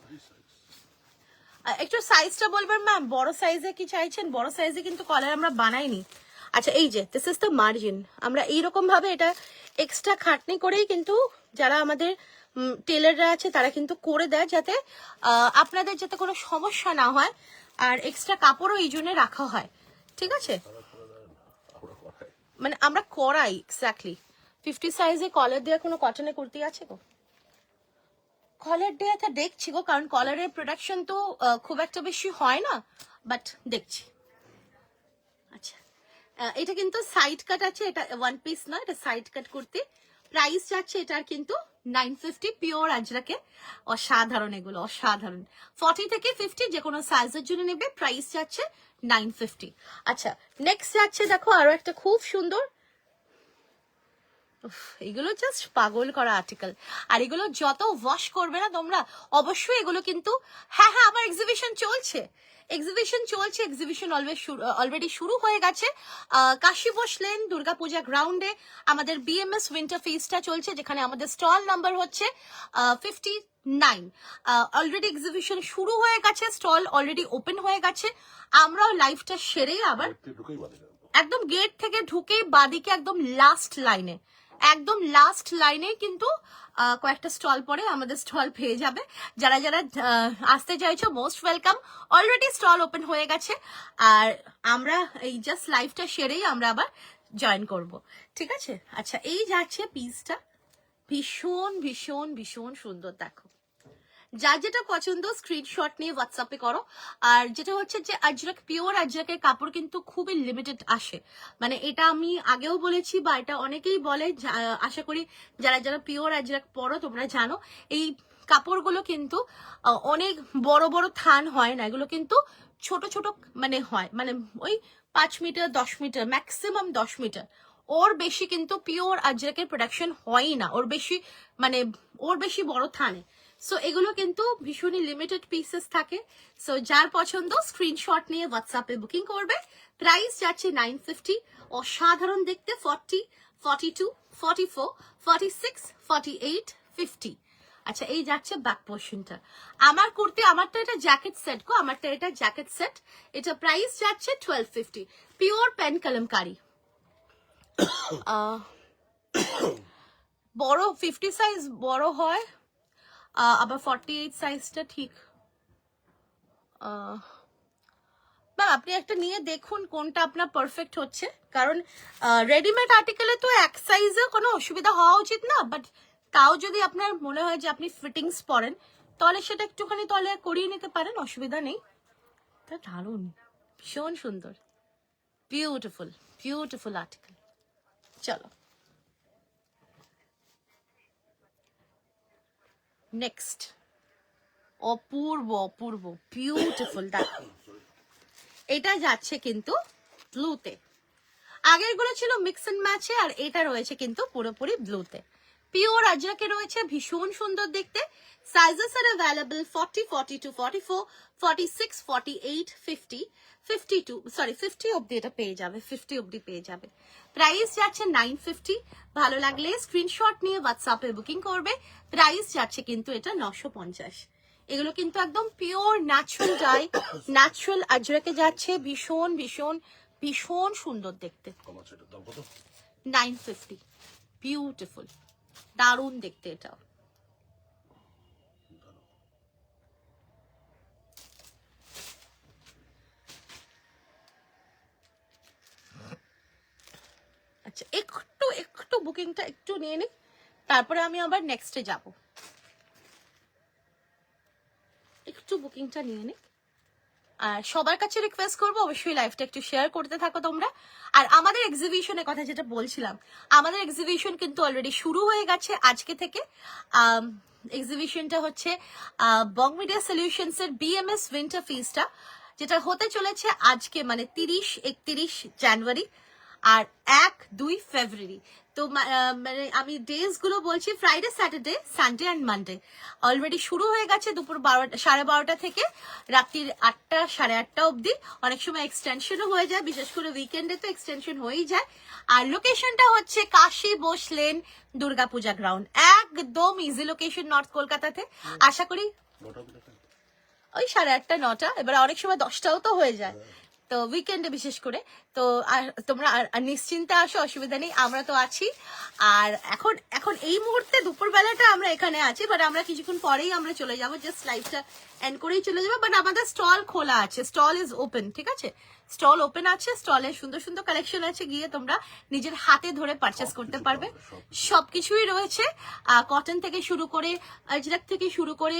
একটু সাইজটা বলবেন ম্যাম, বড় সাইজে কি চাইছেন? বড় সাইজে কিন্তু কলার আমরা বানাইনি। আচ্ছা এই যে দিস ইজ দ্য মার্জিন, আমরা এইরকম ভাবে এটা এক্সট্রা খাটনি করেই কিন্তু যারা আমাদের টেলাররা আছে তারা কিন্তু করে দেয়, যাতে আপনাদের যাতে কোনো সমস্যা না হয়। আর এক্সট্রা কাপড়ও এই জন্য রাখা হয়, ঠিক আছে? মানে আমরা করাই এক্স্যাক্টলি। 50 সাইজে কলার দেওয়া কোনো কটনের কুর্তি আছে গো? কলার দেওয়াটা দেখছি গো, কারণ কলারের প্রোডাকশন তো খুব একটা বেশি হয় না, বাট দেখছি। আচ্ছা এটা কিন্তু সাইড কাট আছে, এটা ওয়ান পিস না, এটা সাইড কাট কুর্তি। প্রাইস যাচ্ছে এটার কিন্তু 950, পিওর আজরাকে, অসাধারণ এগুলো অসাধারণ। 40 থেকে 50 যে কোনো সাইজের জন্য নেবে, প্রাইস যাচ্ছে 950। আচ্ছা নেক্সট যাচ্ছে দেখো আরো একটা খুব সুন্দর, এগুলো জাস্ট পাগল করা আর্টিকেল। আর এগুলো যত ওয়াশ করবে না তোমরা, অবশ্যই এগুলো কিন্তু, হ্যাঁ হ্যাঁ আমার এক্সিবিশন চলছে, এক্সিবিশন অলরেডি শুরু হয়ে গেছে। কাশী বসলেন দুর্গাপূজা গ্রাউন্ডে আমাদের বিএমএস উইন্টার ফেস্টটা চলছে, যেখানে আমাদের স্টল নাম্বার হচ্ছে 59। অলরেডি এক্সিবিশন শুরু হয়ে গেছে, স্টল অলরেডি ওপেন হয়ে গেছে। আমরাও লাইভটা সেরে আবার একদম গেট থেকে ঢুকে বাদিকে একদম লাস্ট লাইনে কিন্তু কয়েকটা স্টল পরে আমাদের স্টল পেয়ে যাবে। যারা যারা আসতে চাইছো most welcome, already stall open হয়ে গেছে। আর আমরা এই জাস্ট লাইভটা সেরেই আমরা আবার জয়েন করব, ঠিক আছে? আচ্ছা এই যাচ্ছে পিসটা, ভীষণ ভীষণ ভীষণ সুন্দর, দেখো। যার যেটা পছন্দ স্ক্রিনশট নিয়ে হোয়াটসঅ্যাপে করো। আর যেটা হচ্ছে যে আজরাক, পিওর আজরাকের কাপড় কিন্তু খুবই লিমিটেড আসে, মানে এটা আমি আগেও বলেছি বা এটা অনেকেই বলে, আশা করি যারা যারা পিওর আজরাক পরো তোমরা জানো, এই কাপড়গুলো কিন্তু অনেক বড় বড় থান হয় না, এগুলো কিন্তু ছোট ছোট মানে হয়, মানে ওই 5 মিটার 10 মিটার ম্যাক্সিমাম 10 মিটার, ওর বেশি কিন্তু পিওর আজরাকের প্রোডাকশন হয়ই না, ওর বেশি বড় থানে। সো এগুলো কিন্তু ভীষণই লিমিটেড পিসেস থাকে। সো যার পছন্দ স্ক্রিনশট নিয়ে হোয়াটসঅ্যাপে বুকিং করবে। প্রাইস যাচ্ছে 950, অসাধারণ দেখতে। 40, 42, 44, 46, 48, 50। আচ্ছা এই যাচ্ছে ব্যাক পোর্শনটা। আমার কুর্তি, আমারটা এটা জ্যাকেট সেট গো, আমারটা এটা জ্যাকেট সেট। এটা প্রাইস যাচ্ছে 1250, পিওর পেন কলমকারি। বড় 50 সাইজ বড় হয়, আবার 48 সাইজটা ঠিক। ম্যাম আপনি একটা নিয়ে দেখুন কোনটা আপনার পারফেক্ট হচ্ছে, কারণ রেডিমেড আর্টিকেলে তো এক সাইজে কোনো অসুবিধা হওয়া উচিত না, বাট তাও যদি আপনার মনে হয় যে আপনি ফিটিংস পরেন তাহলে সেটা একটুখানি তাহলে করিয়ে নিতে পারেন, অসুবিধা নেই। তা দারুণ, ভীষণ সুন্দর, বিউটিফুল বিউটিফুল আর্টিকেল। চলো নেক্সট, অপূর্ব অপূর্ব বিউটিফুল, দেখো এটা যাচ্ছে কিন্তু ব্লুতে। আগের গুলো ছিল মিক্স এন্ড ম্যাচে, আর এটা রয়েছে কিন্তু পুরোপুরি ব্লুতে। পিওর আজরাকে রয়েছে, ভীষণ সুন্দর দেখতে। সাইজেস আর অ্যাভেলেবল 40, 42, 44, 46, 48, 50, 52, সরি 50 অব্দি এটা পেয়ে যাবে, 50 অব্দি পেয়ে যাবে। প্রাইস যাচ্ছে 950। ভালো লাগলে স্ক্রিনশট নিয়ে হোয়াটসঅ্যাপে বুকিং করবে। প্রাইস যাচ্ছে কিন্তু এটা 950। এগুলো কিন্তু একদম পিওর ন্যাচারাল ডাই, ন্যাচারাল আজরাকে যাচ্ছে, ভীষণ ভীষণ ভীষণ সুন্দর দেখতে। 950, বিউটিফুল, দারুণ দেখতে এটা। আচ্ছা একটু একটু বুকিংটা একটু নিয়ে নি, তারপরে আমি আবার নেক্সটে যাব। একটু বুকিংটা নিয়ে নিই। আর সবার কাছে রিকোয়েস্ট করবো অবশ্যই লাইভটা একটু শেয়ার করতে থাকো তোমরা। আর আমাদের এক্সিবিশনের কথা যেটা বলছিলাম, আমাদের এক্সিবিশন কিন্তু অলরেডি শুরু হয়ে গেছে আজকে থেকে। এক্সিবিশনটা হচ্ছে বং মিডিয়া সলিউশনস এর বিএমএস উইন্টার ফিস্টটা, যেটা হতে চলেছে আজকে মানে 30-31 জানুয়ারি আর 1-2 ফেব্রুয়ারি। তো মানে আমি ডেজ গুলো বলছি, Friday, Saturday, Sunday and Monday. Already শুরু হয়ে গেছে দুপুর 12:30 থেকে রাত্রির 8টা 8:30 অবধি। অনেক সময় এক্সটেনশনও হয়ে যায়, বিশেষ করে উইকেন্ডে তো এক্সটেনশন হয়েই যায়। আর লোকেশনটা হচ্ছে কাশী বোস লেন, দুর্গাপূজা গ্রাউন্ড, একদম ইজি লোকেশন নর্থ কলকাতাতে। আশা করি ওই 8:30 9টা, এবার অনেক সময় 10টাও তো হয়ে যায়, তো উইকেন্ডে বিশেষ করে। তো তোমরা নিশ্চিন্তে আসো, অসুবিধা নেই, আমরা তো আছি। আর এখন এই মুহূর্তে দুপুরবেলাটা আমরা এখানে আছি, বাট আমরা কিছুক্ষণ পরেই আমরা চলে যাবো, জাস্ট লাইভটা এন্ড করেই চলে যাবো। বাট আমাদের স্টল খোলা আছে, স্টল ইজ ওপেন, ঠিক আছে, স্টল ওপেন আছে, স্টলে সুন্দর সুন্দর কালেকশন আছে, গিয়ে তোমরা নিজের হাতে ধরে পারচেস করতে পারবে। সবকিছুই রয়েছে, কটন থেকে শুরু করে, আজরাক থেকে শুরু করে,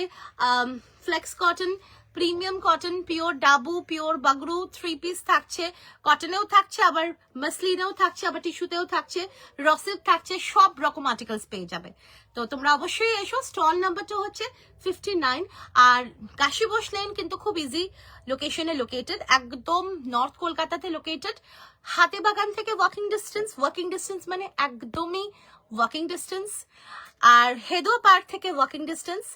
flex cotton, premium cotton, pure Dabu, pure Bagru, 3 piece থাকছে, কটনেও থাকছে, আবার মাসলিনেও থাকছে, আবার টিস্যুতেও থাকছে, রসিভ থাকছে, সব রকম আর্টিকেলস পেয়ে যাবে। তো তোমরা অবশ্যই এসো। স্টল নাম্বারটা হচ্ছে 59। আর কাশী বোস লেন কিন্তু খুব ইজি লোকেশনে লোকেটেড, একদম নর্থ কলকাতাতে লোকেটেড। হাতিবাগান থেকে ওয়াকিং ডিস্টেন্স মানে একদমই ওয়াকিং ডিস্টেন্স। আর হেদো পার্ক থেকে walking distance.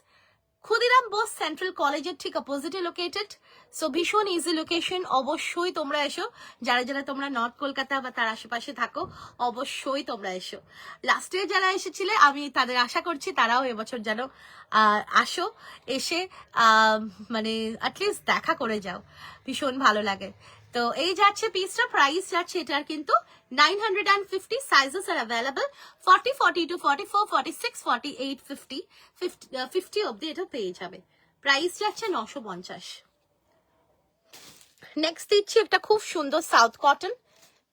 Khudiram Bose central কলেজের ঠিক অপোজিটে লোকেটেড। সো ভীষণ ইজি লোকেশন, অবশ্যই তোমরা এসো। যারা যারা তোমরা নর্থ কলকাতা বা তার আশেপাশে থাকো, অবশ্যই তোমরা এসো। লাস্টে যারা এসেছিলে আমি তাদের আশা করছি তারাও এবছর যেন আসো, এসে মানে অ্যাটলিস্ট দেখা করে যাও, ভীষণ ভালো লাগে। তো এই যাচ্ছে পিসটা, প্রাইস যাচ্ছে এটার কিন্তু 950। সাইজেস আর অ্যাভেলেবল 40, 42, 44, 46, 48, 50, 50 অব্দি এটা পেয়ে যাবে। প্রাইস যাচ্ছে 950। নেক্সট দিচ্ছি একটা খুব সুন্দর সাউথ কটন,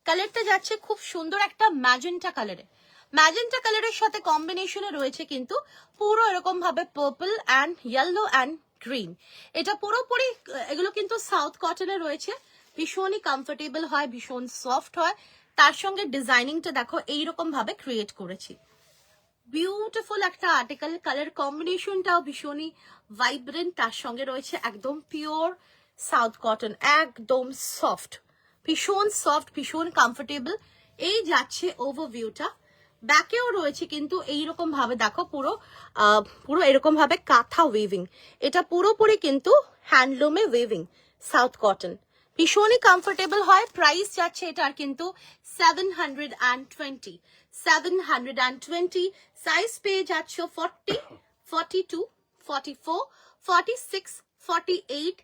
কালারটা যাচ্ছে খুব সুন্দর একটা ম্যাজেন্টা কালারে। ম্যাজেন্টা কালারের সাথে কম্বিনেশনে রয়েছে কিন্তু পুরো এরকম ভাবে purple and yellow and green. এটা পুরোপুরি এগুলো কিন্তু সাউথ কটনে রয়েছে, ভীষণই কমফোর্টেবল হয়, ভীষণ সফট হয়। তার সঙ্গে ডিজাইনিংটা দেখো এইরকম ভাবে ক্রিয়েট করেছি, বিউটিফুল একটা আর্টিকেল। কালার কম্বিনেশনটাও ভীষণই ভাইব্রেন্ট, তার সঙ্গে রয়েছে একদম পিওর সাউথ কটন, একদম সফট, ভীষণ সফট, ভীষণ কমফোর্টেবল। এই যাচ্ছে ওভারভিউটা। ব্যাকেও রয়েছে কিন্তু এইরকম ভাবে দেখো, পুরো এরকম ভাবে কাঁথা উইভিং, এটা পুরোপুরি কিন্তু হ্যান্ডলুমে উইভিং, সাউথ কটন, ভীষণই কমফোর্টেবল হয়। প্রাইস যাচ্ছে এটার কিন্তু 720। সাইজ পেয়ে যাচ্ছ 40, 42, 44, 46, 48,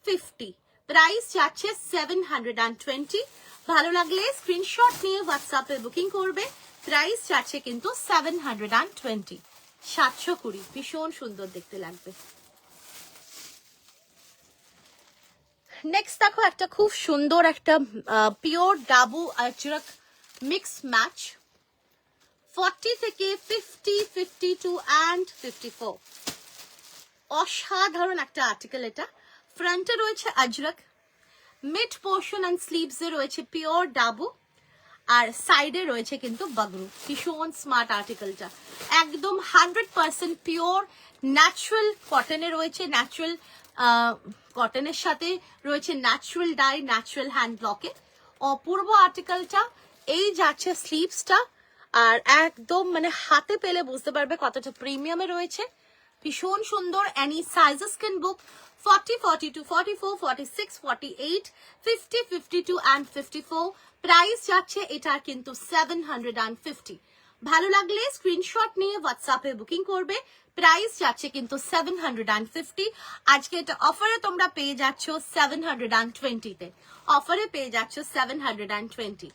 50। প্রাইস যাচ্ছে 720। ভালো লাগলে স্ক্রিনশট নিয়ে হোয়াটসঅ্যাপে বুকিং করবে। প্রাইস যাচ্ছে কিন্তু 720, 720। ভীষণ সুন্দর দেখতে লাগবে। নেক্সট দেখো একটা খুব সুন্দর একটা পিওর ডাবু আজরক মিক্স ম্যাচ, 40 থেকে 50, 52 অ্যান্ড 54। অসাধারণ একটা আর্টিকেল এটা। ফ্রন্টে রয়েছে আজরক, মিড পোর্শন অ্যান্ড স্লিভস এ রয়েছে পিওর ডাবু, আর সাইডে রয়েছে কিন্তু বাগরু। ভীষণ স্মার্ট আর্টিকেলটা, একদম 100% পিওর ন্যাচারাল কটনে রয়েছে, ন্যাচারাল কটনের সাথে রয়েছে ন্যাচারাল ডাই, ন্যাচারাল হ্যান্ড ব্লকে। অপূর্ব আর্টিকেলটা। এই যাচ্ছে স্লিভসটা, আর একদম মানে হাতে পেলে বুঝতে পারবে কতটা প্রিমিয়ামে রয়েছে, ভীষণ সুন্দর। Any sizes can book 40, 42, 44, 46, 48, 50, 52 and 54। Price যাচ্ছে এটার কিন্তু 750। ভালো লাগলে স্ক্রিনশট নিয়ে হোয়াটসঅ্যাপে বুকিং করবে। প্রাইস যাচ্ছে কিন্তু 750। আজকে এটা অফারে তোমরা পেয়ে যাচ্ছ 720-তে, অফারে পেয়ে যাচ্ছ 720।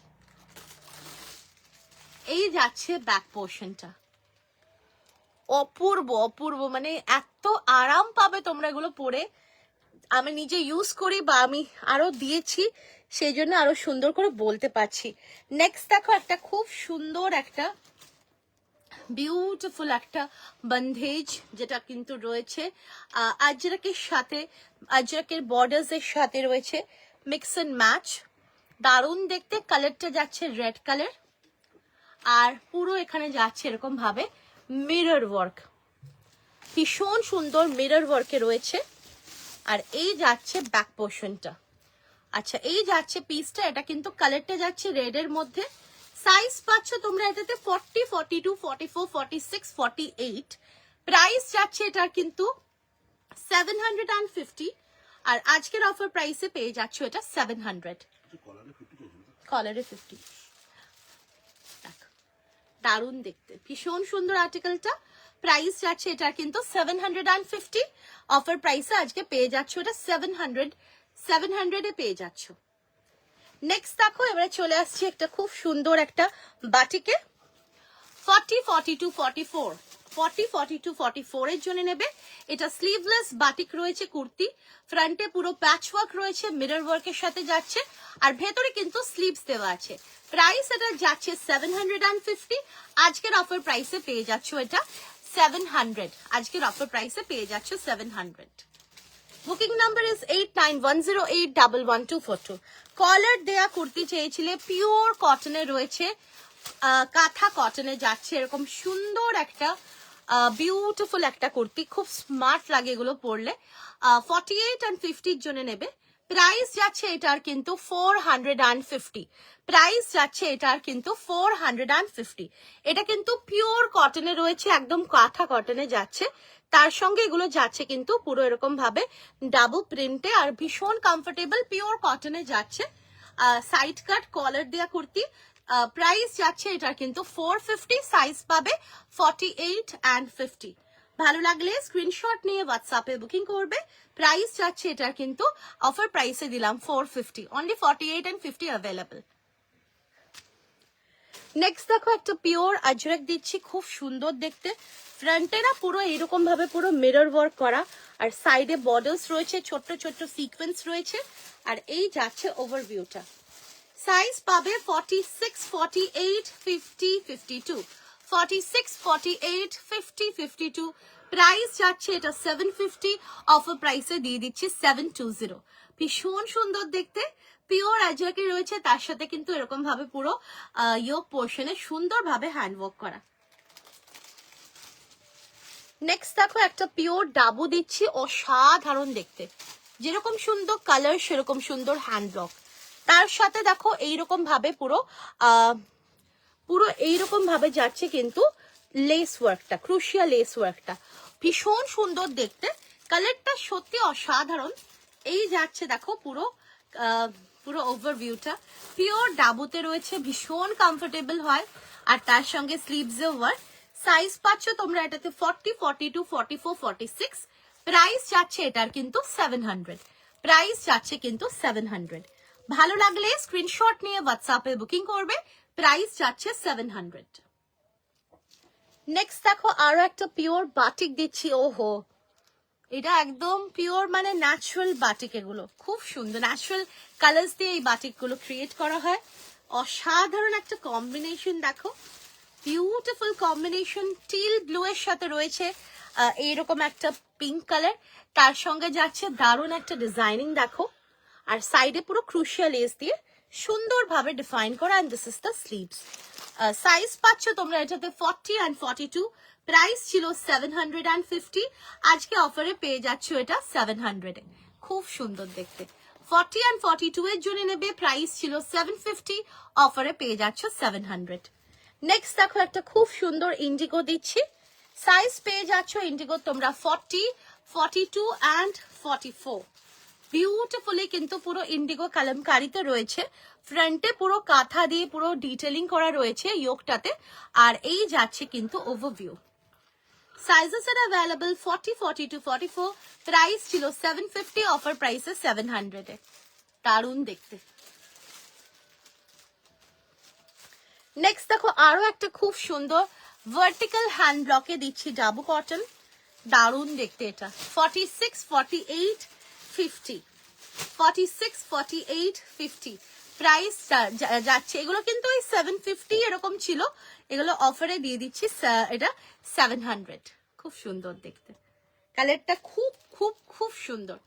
এই যাচ্ছে ব্যাক পোর্শনটা, অপূর্ব অপূর্ব, মানে এত আরাম পাবে তোমরা এগুলো পরে। আমি নিজে ইউজ করি বা আমি আরো দিয়েছি, সেই জন্য আরো সুন্দর করে বলতে পারছি। নেক্সট দেখো একটা খুব সুন্দর একটা বিউটিফুল একটা বন্ধেজ যেটা কিন্তু রয়েছে আজরাকের সাথে, আজরাকের বর্ডার্স এর সাথে রয়েছে মিক্স এন্ড ম্যাচ। দারুণ দেখতে, কালারটা যাচ্ছে রেড কালার, আর পুরো এখানে যাচ্ছে এরকম ভাবে মিরর ওয়ার্ক, ভীষণ সুন্দর মিরর ওয়ার্কে রয়েছে। আর এই যাচ্ছে ব্যাক পোর্শনটা। আচ্ছা, এই যাচ্ছে পিসটা, এটা কিন্তু কালারটা যাচ্ছে রেড এর মধ্যে। সাইজ পাচ্ছ তোমরা এটাতে 40, 42, 44, 46, 48। প্রাইস যাচ্ছে এটার কিন্তু 750, আর আজকের অফার প্রাইসে পেয়ে যাচ্ছ এটা 700। কলারে 50। দারুণ দেখতে, ভীষণ সুন্দর আর্টিকেলটা। প্রাইস যাচ্ছে এটার কিন্তু 750, অফার প্রাইসে আজকে পেয়ে যাচ্ছ এটা 700 এ পেয়ে যাচ্ছ। নেক্সট দেখো, এবারে চলে আসছি একটা খুব সুন্দর একটা বাটিকে। 40, 42, 44, 40, 42, 44 এর জন্য নেবে। এটা স্লিভলেস বাটিক রয়েছে কুর্তি, ফ্রন্টে পুরো প্যাচ ওয়ার্ক রয়েছে, মিরর ওয়ার্কের সাথে যাচ্ছে, আর ভেতরে কিন্তু স্লিভস দেওয়া আছে। প্রাইস এটা যাচ্ছে 750, আজকের অফার প্রাইসে পেয়ে যাচ্ছ এটা 700। আজকের অফার প্রাইসে পেয়ে যাচ্ছ 700। Booking number is 8910811242। কলার দেয়া কুর্তি চেয়েছিলে, পিওর কটনে রয়েছে, কাঁথা কটনে যাচ্ছে, এরকম সুন্দর একটা বিউটিফুল একটা কুর্তি, খুব স্মার্ট লাগে এগুলো পরলে। 48 and 50 এর জন্য নেবে। প্রাইস যাচ্ছে এটার কিন্তু 450। প্রাইস যাচ্ছে এটার কিন্তু 450। এটা কিন্তু পিওর কটনে রয়েছে, একদম কাঁথা কটনে যাচ্ছে, তার সঙ্গে এগুলো যাচ্ছে কিন্তু পুরো এরকম ভাবে ডাবল প্রিন্টে, আর ভীষণ কমফোর্টেবল পিওর কটনে যাচ্ছে। সাইড কাট কলার দেয়া কুর্তি। প্রাইস যাচ্ছে এটার কিন্তু 450, সাইজ পাবে 48 and 50। ভালো লাগলে স্ক্রিনশট নিয়ে হোয়াটসঅ্যাপে বুকিং করবে। প্রাইস যাচ্ছে এটার কিন্তু অফার প্রাইসে দিলাম 450, অনলি 48 and 50 অ্যাভেলেবল। নেক্সট দেখো, একটা পিওর আজরাক দিচ্ছি, খুব সুন্দর দেখতে। ফ্রন্টে না পুরো এরকম ভাবে পুরো মিরর ওয়ার্ক করা, আর সাইডে বর্ডার্স রয়েছে, ছোট্ট ছোট্ট সিকোয়েন্স রয়েছে, আর এই যাচ্ছে ওভারভিউটা। সাইজ পাবে 46, 48, 50, 52, 46, 48, 50, 52। প্রাইস যাচ্ছে এটা 750, অফার প্রাইসে দিয়ে দিচ্ছি 720। ভীষণ সুন্দর দেখতে, পিওর আজরাকে রয়েছে, তার সাথে কিন্তু এরকম ভাবে পুরো ইয়োক পোর্শনে সুন্দর ভাবে হ্যান্ডওয়ার্ক করা। নেক্সট দেখো, একটা পিওর ডাবু দিচ্ছি, অসাধারণ দেখতে, যেরকম সুন্দর কালার সেরকম সুন্দর হ্যান্ডওয়ার্ক। তার সাথে দেখো এইরকম ভাবে পুরো এইরকম ভাবে যাচ্ছে কিন্তু লেস ওয়ার্কটা, ক্রুশিয়া লেস ওয়ার্কটা, ভীষণ সুন্দর দেখতে। কালারটা সত্যি অসাধারণ। এই যাচ্ছে দেখো পুরো পুরো ওভারভিউটা, পিওর ডাবুতে রয়েছে, ভীষণ কমফোর্টেবল হয়, আর তার সঙ্গে স্লিভস এ ওয়ার্ক। সাইজ পাচ্ছ তোমরা এটাতে 40, 42, 44, 46। প্রাইস যাচ্ছে এটার কিন্তু 700। প্রাইস যাচ্ছে কিন্তু 700। ভালো লাগলে স্ক্রিনশট নিয়ে হোয়াটসঅ্যাপে বুকিং করবে। প্রাইস যাচ্ছে 700। নেক্সট দেখো, আরো একটা পিওর বাটিক দিচ্ছি। ওহো, এটা একদম পিওর মানে ন্যাচারাল বাটিক, এগুলো খুব সুন্দর ন্যাচারাল কালার্স দিয়ে এই বাটিক গুলো ক্রিয়েট করা হয়। অসাধারণ একটা কম্বিনেশন দেখো, বিউটিফুল কম্বিনেশন, টিল ব্লু এর সাথে রয়েছে এইরকম একটা পিঙ্ক কালার, তার সঙ্গে যাচ্ছে দারুণ একটা ডিজাইনিং দেখো, আর সাইডে পুরো ক্রুশিয়াল লেস দিয়ে সুন্দরভাবে ডিফাইন করা, and this is the sleeves. Size পাচ্ছ তোমরা এটাতে 40 and 42। প্রাইস ছিল 750, আজকে অফারে পেয়ে যাচ্ছ এটা 700 এ। খুব সুন্দর দেখতে, 40 and 42 এর জন্য নেবে। প্রাইস ছিল 750, অফারে পেয়ে যাচ্ছ 700। নেক্সট দেখো, একটা খুব সুন্দর ইন্ডিগো দিচ্ছি, সাইজ পেয়ে যাচ্ছ ইন্ডিগো তোমরা 40, 42 and 44। বিউটিফুলি কিন্তু পুরো ইন্ডিগো কালামকারিতে রয়েছে, ফ্রন্টে পুরো কাঁথা দিয়ে পুরো ডিটেলিং করা রয়েছে ইয়োকটাতে, আর এই যাচ্ছে কিন্তু overview. Sizes are available 40, 42, 44। Price ছিল 750, অফার প্রাইসে 700 এ। দারুণ দেখতে। নেক্সট দেখো, আরো একটা খুব সুন্দর ভার্টিক্যাল হ্যান্ড ব্লকে দিচ্ছি ডাবু কটন, দারুণ দেখতে এটা। 46, 48, 50, 46, 48, 50। প্রাইস যাচ্ছে, এগুলো কিন্তু ওই 750 এরকম ছিল, এগুলো অফারে দিয়ে দিচ্ছি এটা 700। খুব সুন্দর দেখতে, কালারটা খুব খুব খুব সুন্দর,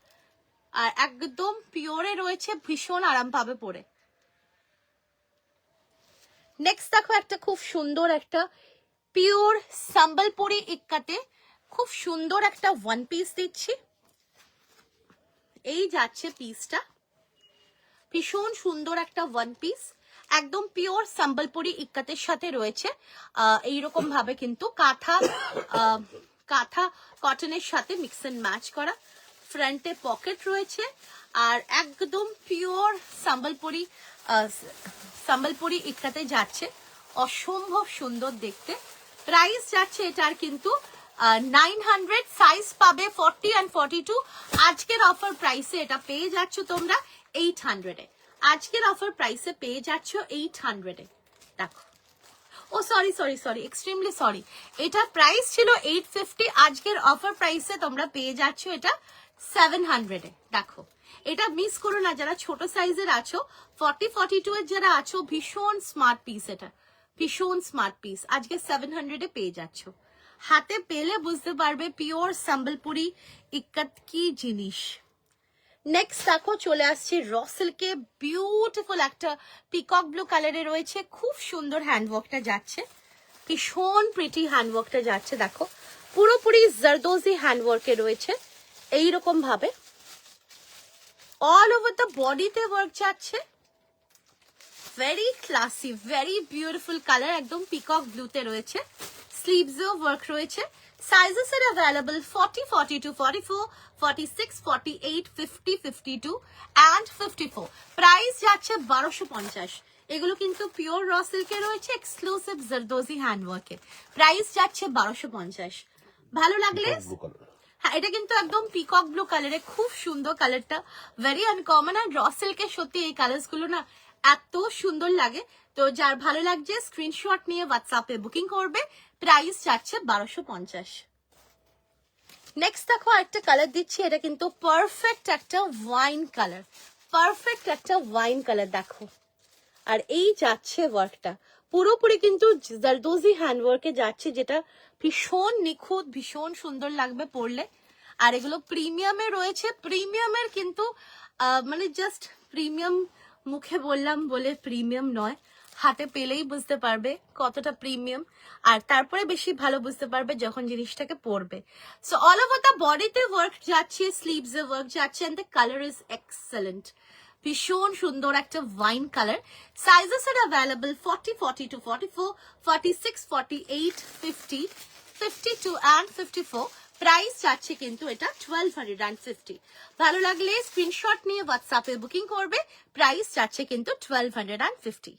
আর একদম পিওরে রয়েছে, ভীষণ আরাম পাবে পরে। নেক্সট দেখো একটা খুব সুন্দর একটা পিওর সম্বলপুরি ইক্কাতে খুব সুন্দর একটা ওয়ান পিস দিচ্ছি। এই যাচ্ছে পিসটা, ভীষণ সুন্দর একটা ওয়ান পিস, একদম পিওর সম্বলপুরি ইক্কাতের সাথে রয়েছে। এইরকম ভাবে কিন্তু কাঁথা কাঁথা কটনের সাথে মিক্স এন্ড ম্যাচ করা, ফ্রন্টে পকেট রয়েছে, আর একদম পিওর সম্বলপুরি ইক্কাতে যাচ্ছে, অসম্ভব সুন্দর দেখতে। প্রাইস যাচ্ছে এটার কিন্তু 900, সাইজ পাবে 40 and 42। আজকের অফার প্রাইসে এটা পেয়ে যাচ্ছ তোমরা 800 এ, আজকের অফার প্রাইসে পেয়ে যাচ্ছ 800 এ। দেখো, oh sorry sorry sorry, extremely sorry, এটা প্রাইস ছিল 850, আজকের অফার প্রাইসে তোমরা পেয়ে যাচ্ছ এটা 700 এ। দেখো, এটা মিস করো না যারা ছোট সাইজের আছো, 40, 42 এর যারা আছো, ভীষণ স্মার্ট পিস, এটা ভীষণ স্মার্ট পিস, আজকে 700 এ পেয়ে যাচ্ছ। হাতে পেলে বুঝতে পারবে পিওর সম্বলপুরি ইক্কত কি জিনিস। নেক্সট দেখো চলে আসছে র সিল্কে, বিউটিফুল একটা পিকক ব্লু কালারে রয়েছে, খুব সুন্দর হ্যান্ডওয়ার্কটা যাচ্ছে, ভীষণ প্রিটি হ্যান্ডওয়ার্কটা যাচ্ছে। দেখো, পুরোপুরি জারদোজি হ্যান্ডওয়ার্কে রয়েছে, এইরকম ভাবে অল ওভার দ্য বডিতে ওয়ার্ক যাচ্ছে, very classy, very beautiful colour, একদম পিকক ব্লুতে রয়েছে, স্লিভসেও ওয়ার্ক রয়েছে। সাইজেস এর অ্যাভেলেবল 40, 42, 44, 46, 48, 50, 52 and 54। প্রাইস যাচ্ছে 1250। এগুলো কিন্তু পিওর র সিল্কে রয়েছে, এক্সক্লুসিভ জারদোজি হ্যান্ডওয়ার্কে, প্রাইস যাচ্ছে 1250। ভালো লাগলে, হ্যাঁ এটা কিন্তু একদম পিকক ব্লু কালারে, খুব সুন্দর কালারটা, ভেরি আনকমন। আর র সিল্কের সত্যি এই কালার্স গুলো না এত সুন্দর লাগে। তো যার ভালো লাগছে স্ক্রিনশট নিয়ে হোয়াটসঅ্যাপে বুকিং করবে, প্রাইস যাচ্ছে 1250। নেক্সট দেখো একটা কালার দিচ্ছি, এটা কিন্তু পারফেক্ট একটা ওয়াইন কালার, পারফেক্ট একটা ওয়াইন কালার দেখো, আর এই যাচ্ছে ওয়ার্কটা পুরোপুরি কিন্তু জারদোজি হ্যান্ডওয়ার্কে যাচ্ছে, যেটা ভীষণ নিখুঁত, ভীষণ সুন্দর লাগবে পরলে। আর এগুলো প্রিমিয়ামে রয়েছে, প্রিমিয়ামের কিন্তু মানে জাস্ট প্রিমিয়াম মুখে বললাম বলে প্রিমিয়াম নয়, হাতে পেলেই বুঝতে পারবে কতটা প্রিমিয়াম, আর তারপরে বেশি ভালো বুঝতে পারবে যখন জিনিসটাকে পরবে। সো অল ওভার দ্য বডিতে ওয়ার্ক যাচ্ছে, স্লিভস এ ওয়ার্ক যাচ্ছে, and the colour is excellent, ভীষণ সুন্দর একটা ওয়াইন কালার। সাইজেস এর অ্যাভেলেবল 40, 42, 44, 46, 48, 50, 52 and 54। প্রাইস যাচ্ছে কিন্তু এটা 1250। ভালো লাগলে স্ক্রিনশট নিয়ে হোয়াটসঅ্যাপে বুকিং করবে, প্রাইস যাচ্ছে কিন্তু 1250।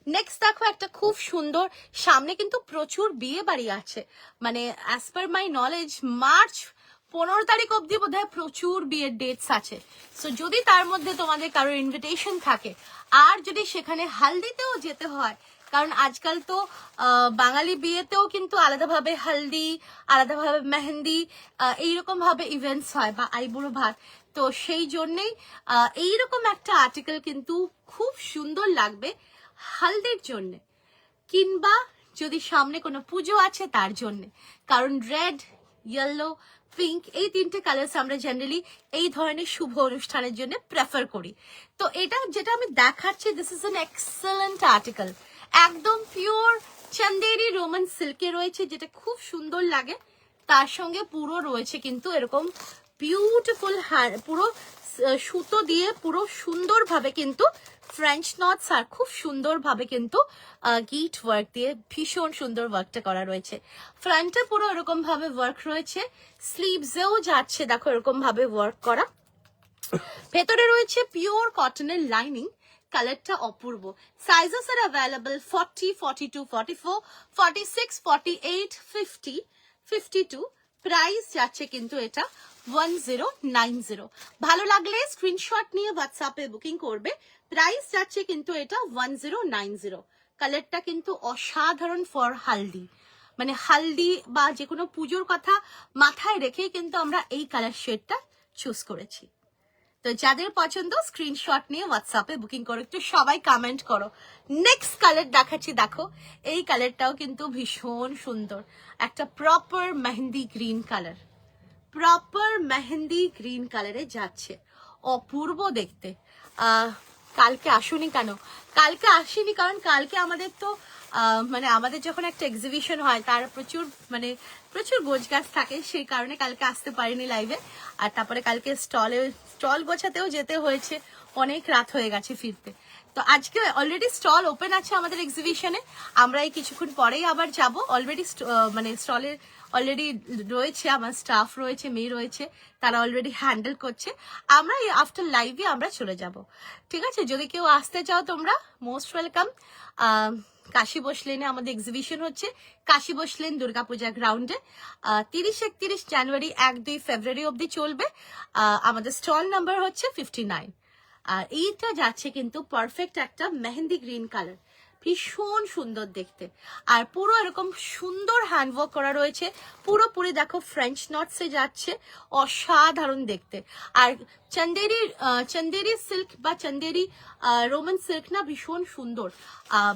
নেক্সট দেখো একটা খুব সুন্দর, সামনে কিন্তু প্রচুর বিয়ে বাড়ি আছে, মানে as per my knowledge March 15 তারিখ অব্দি বোধহয় প্রচুর বিয়ের ডেটস আছে। সো যদি তার মধ্যে তোমাদের কারোর ইনভিটেশন থাকে, আর যদি সেখানে হালদিতেও যেতে হয়, কারণ আজকাল তো বাঙালি বিয়েতেও কিন্তু আলাদাভাবে হালদি, আলাদাভাবে মেহেন্দি, এইরকম ভাবে ইভেন্টস হয়, বা আইবুড়ো ভাত, তো সেই জন্যেই এইরকম একটা আর্টিকেল কিন্তু খুব সুন্দর লাগবে হালদির জন্য, কিংবা যদি সামনে কোনো পুজো আছে তার জন্য, কারণ রেড, ইয়েলো, পিঙ্ক এই তিনটে কালার্স আমরা জেনারেলি এই ধরনের শুভ অনুষ্ঠানের জন্য প্রেফার করি। তো এটা যেটা আমি দেখাচ্ছি, this is an excellent article, একদম পিওর চন্দেরি রোমান সিল্কে রয়েছে, যেটা খুব সুন্দর লাগে। তার সঙ্গে পুরো রয়েছে কিন্তু এরকম বিউটিফুল পুরো সুতো দিয়ে পুরো সুন্দরভাবে কিন্তু ফ্রেঞ্চ নটস, আর খুব সুন্দরভাবে কিন্তু গিট ওয়ার্ক দিয়ে ভীষণ সুন্দর ওয়ার্কটা করা রয়েছে। ফ্রন্টে পুরো এরকম ভাবে ওয়ার্ক রয়েছে, স্লিভসেও যাচ্ছে দেখো এরকম ভাবে ওয়ার্ক করা, ভেতরে রয়েছে পিওর কটনের লাইনিং, কালারটা অপূর্ব। Sizes are available 40, 42, 44, 46, 48, 50, 52। প্রাইস যাচ্ছে কিন্তু এটা 1090। ভালো লাগলে স্ক্রিনশট নিয়ে হোয়াটসঅ্যাপে বুকিং করবে, প্রাইস যাচ্ছে কিন্তু এটা 1090। কালারটা কিন্তু অসাধারণ ফর হালদি, মানে হালদি বা যে কোনো পুজোর কথা মাথায় রেখেই কিন্তু আমরা এই কালার শেডটা চুজ করেছি। তো যাদের পছন্দ স্ক্রিনশট নিয়ে হোয়াটসঅ্যাপে বুকিং করো, একটু সবাই কমেন্ট করো। নেক্সট কালার দেখাচ্ছি, দেখো এই কালারটাও কিন্তু ভীষণ সুন্দর, একটা proper mehendi green colour, proper mehendi green কালারে যাচ্ছে, অপূর্ব দেখতে। কালকে আসুনি কেন? কালকে আসিনি কারণ কালকে আমাদের তো মানে আমাদের যখন একটা এক্সিবিশন হয় তার প্রচুর গোছগাছ থাকে, সেই কারণে কালকে আসতে পারিনি লাইভে। আর তারপরে কালকে স্টল গোছাতেও যেতে হয়েছে, অনেক রাত হয়ে গেছে ফিরতে। তো আজকে অলরেডি স্টল ওপেন আছে আমাদের এক্সিবিশনে, আমরা এই কিছুক্ষণ পরেই আবার যাব। অলরেডি স্টলের অলরেডি রয়েছে, আমার স্টাফ রয়েছে, মেয়ে রয়েছে, তারা অলরেডি হ্যান্ডেল করছে। আমরা এই আফটার লাইভে আমরা চলে যাব, ঠিক আছে? যদি কেউ আসতে চাও তোমরা মোস্ট ওয়েলকাম। কাশী বসলেনে আমাদের এক্সিবিশন হচ্ছে, কাশী বসলেন দুর্গাপূজা গ্রাউন্ডে। 30-31 জানুয়ারি, 1-2 ফেব্রুয়ারি অবধি চলবে। আমাদের স্টল নাম্বার হচ্ছে 59। আর এইটা যাচ্ছে কিন্তু পারফেক্ট একটা মেহেন্দি গ্রিন কালার, ভীষণ সুন্দর দেখতে। আর পুরো এরকম সুন্দর হ্যান্ডওয়ার্ক করা রয়েছে, পুরোপুরি দেখো ফ্রেঞ্চ নটসে যাচ্ছে, অসাধারণ দেখতে। আর চন্দেরি সিল্ক বা চন্দেরি রোমান সিল্ক না, ভীষণ সুন্দর,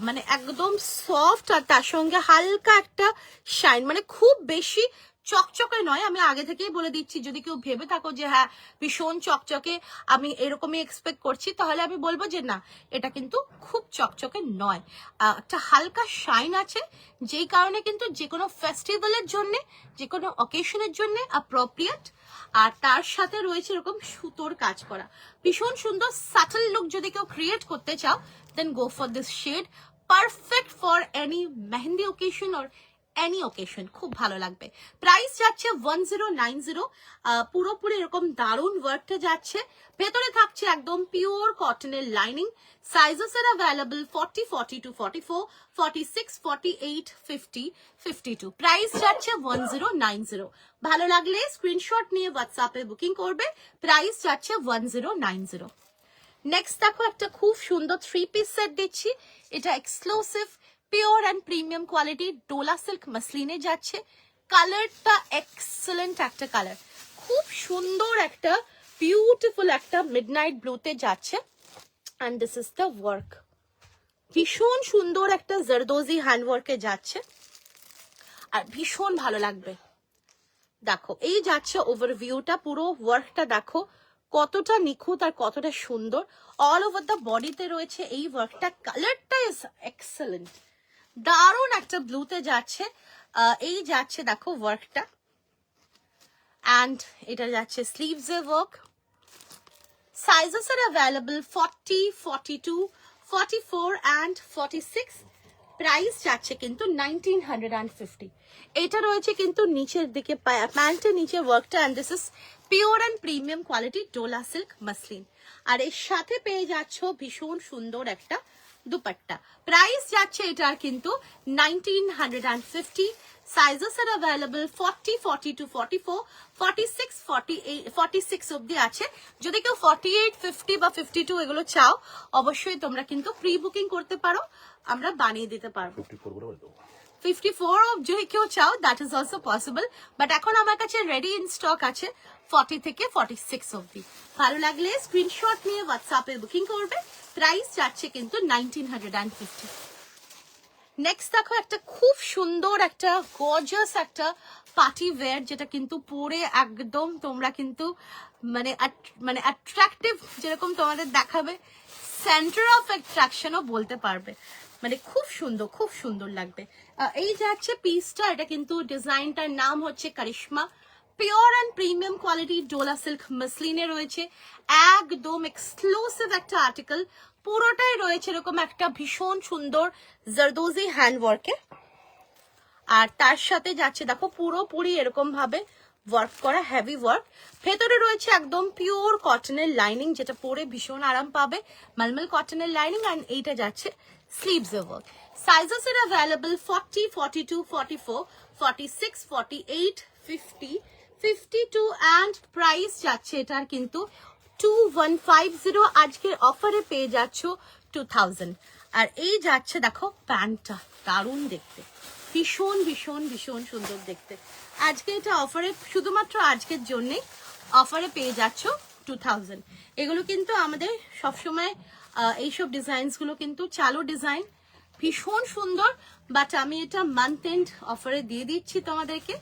মানে একদম সফট, আর তার সঙ্গে হালকা একটা শাইন, মানে খুব বেশি চকচকে নয়। আমি আগে থেকেই বলে দিচ্ছি, যদি কেউ ভেবে থাকো যে হ্যাঁ ভীষণ চকচকে আমি এরকমই এক্সপেক্ট করছি, তাহলে আমি বলবো যে না, এটা কিন্তু খুব চকচকে নয়, একটা হালকা শাইন আছে, যেই কারণে কিন্তু যে কোনো ফেস্টিভ্যালের জন্য, যে কোনো অকেশনের জন্য অ্যাপ্রোপ্রিয়েট। আর তার সাথে রয়েছে এরকম সুতোর কাজ করা, ভীষণ সুন্দর সাটল লুক। যদি কেউ ক্রিয়েট করতে চাও, then go for this shade, perfect for any mehendi occasion or any occasion, খুব ভালো লাগবে। প্রাইস যাচ্ছে 1090। পুরোপুরি এরকম দারুণ ওয়ার্কটা যাচ্ছে, ভেতরে থাকছে একদম পিওর কটনের lining. Sizes are available 40, 42, 44, 46, 48, 50, 52। Price যাচ্ছে 1090। ভালো লাগলে স্ক্রিনশট নিয়ে হোয়াটসঅ্যাপে বুকিং করবে। প্রাইস যাচ্ছে 1090। নেক্সট দেখো একটা খুব সুন্দর 3 পিস সেট দিচ্ছি, এটা exclusive pure and premium quality Dola silk মাসলিনে যাচ্ছে। কালারটা এক্সেলেন্ট একটা কালার, খুব সুন্দর একটা বিউটিফুল একটা মিডনাইট ব্লুতে যাচ্ছে। And this is the work, ভীষণ সুন্দর একটা জারদোজি হ্যান্ডওয়ার্কে যাচ্ছে, আর ভীষণ ভালো লাগবে। দেখো এই যাচ্ছে ওভারভিউটা, পুরো ওয়ার্কটা দেখো কতটা নিখুঁত আর কতটা সুন্দর। অল ওভার দ্য বডিতে রয়েছে এই ওয়ার্কটা, কালারটা ইজ এক্সেলেন্ট, দারুণ একটা ব্লুতে যাচ্ছে। এই যাচ্ছে দেখো ওয়ার্কটা, অ্যান্ড এটা যাচ্ছে স্লিভস এর work. Sizes are available 40, 42, 44 and 46। Price যাচ্ছে কিন্তু 1950। এটা রয়েছে কিন্তু নিচের দিকে প্যান্টের নিচে ওয়ার্কটা, and this is pure and premium quality Dola silk muslin. আর এর সাথে পেয়ে যাচ্ছ ভীষণ সুন্দর একটা দুপাট্টা। প্রাইস যাচ্ছে এটার কিন্তু 1950। সাইজেস আর অ্যাভেলেবল 40, 42, 44, 46, 48, 46 অব্দি আছে। যদি কেউ 48, 50 বা 52 এগুলো চাও, অবশ্যই তোমরা কিন্তু প্রি বুকিং করতে পারো, আমরা বানিয়ে দিতে পারবো। 54 যদি কেউ চাও, that is also possible, but এখন আমার কাছে রেডি ইন স্টক আছে 40 থেকে 46 অব্দি। ভালো লাগলে স্ক্রিনশট নিয়ে হোয়াটসঅ্যাপে বুকিং করবে। প্রাইস যাচ্ছে কিন্তু 1950। নেক্সট দেখো একটা খুব সুন্দর একটা গর্জিয়াস একটা পার্টি ওয়্যার, যেটা কিন্তু পরে একদম তোমরা কিন্তু মানে অ্যাট্রাকটিভ, যেরকম তোমাদের দেখাবে, সেন্টার অফ অ্যাট্রাকশনও বলতে পারবে, মানে খুব সুন্দর, খুব সুন্দর লাগবে। এই যাচ্ছে পিসটা, এটা কিন্তু ডিজাইনটার নাম হচ্ছে Karishma, pure and premium quality Dola silk মাসলিনে রয়েছে, একদম এক্সক্লুসিভ একটা আর্টিকেল। পুরোটাই রয়েছে এরকম একটা ভীষণ সুন্দর জারদোজি হ্যান্ডওয়ার্কে, আর তার সাথে যাচ্ছে দেখো পুরোপুরি এরকম ভাবে ওয়ার্ক করা, হেভি ওয়ার্ক। ভেতরে রয়েছে একদম পিওর কটনের লাইনিং, যেটা পরে ভীষণ আরাম পাবে, মালমাল কটনের লাইনিং। অ্যান্ড এইটা যাচ্ছে স্লিভস এর ওয়ার্ক। সাইজেস এর অ্যাভেলেবল 40, 42, 44, 46, 48, 50, 52 অ্যান্ড প্রাইস যাচ্ছে এটার কিন্তু 2150। আজকের অফারে পেয়ে যাচ্ছ 2000। আর এই যাচ্ছে দেখো প্যান্টটা, দারুণ দেখতে, ভীষণ ভীষণ ভীষণ সুন্দর দেখতে। আজকে এটা অফারে, শুধুমাত্র আজকের জন্যে অফারে পেয়ে যাচ্ছ 2000। এগুলো কিন্তু আমাদের সবসময় এইসব ডিজাইনসগুলো কিন্তু চালু ডিজাইন, ভীষণ সুন্দর। বাট আমি এটা মান্থ এন্ড অফারে দিয়ে দিচ্ছি তোমাদেরকে,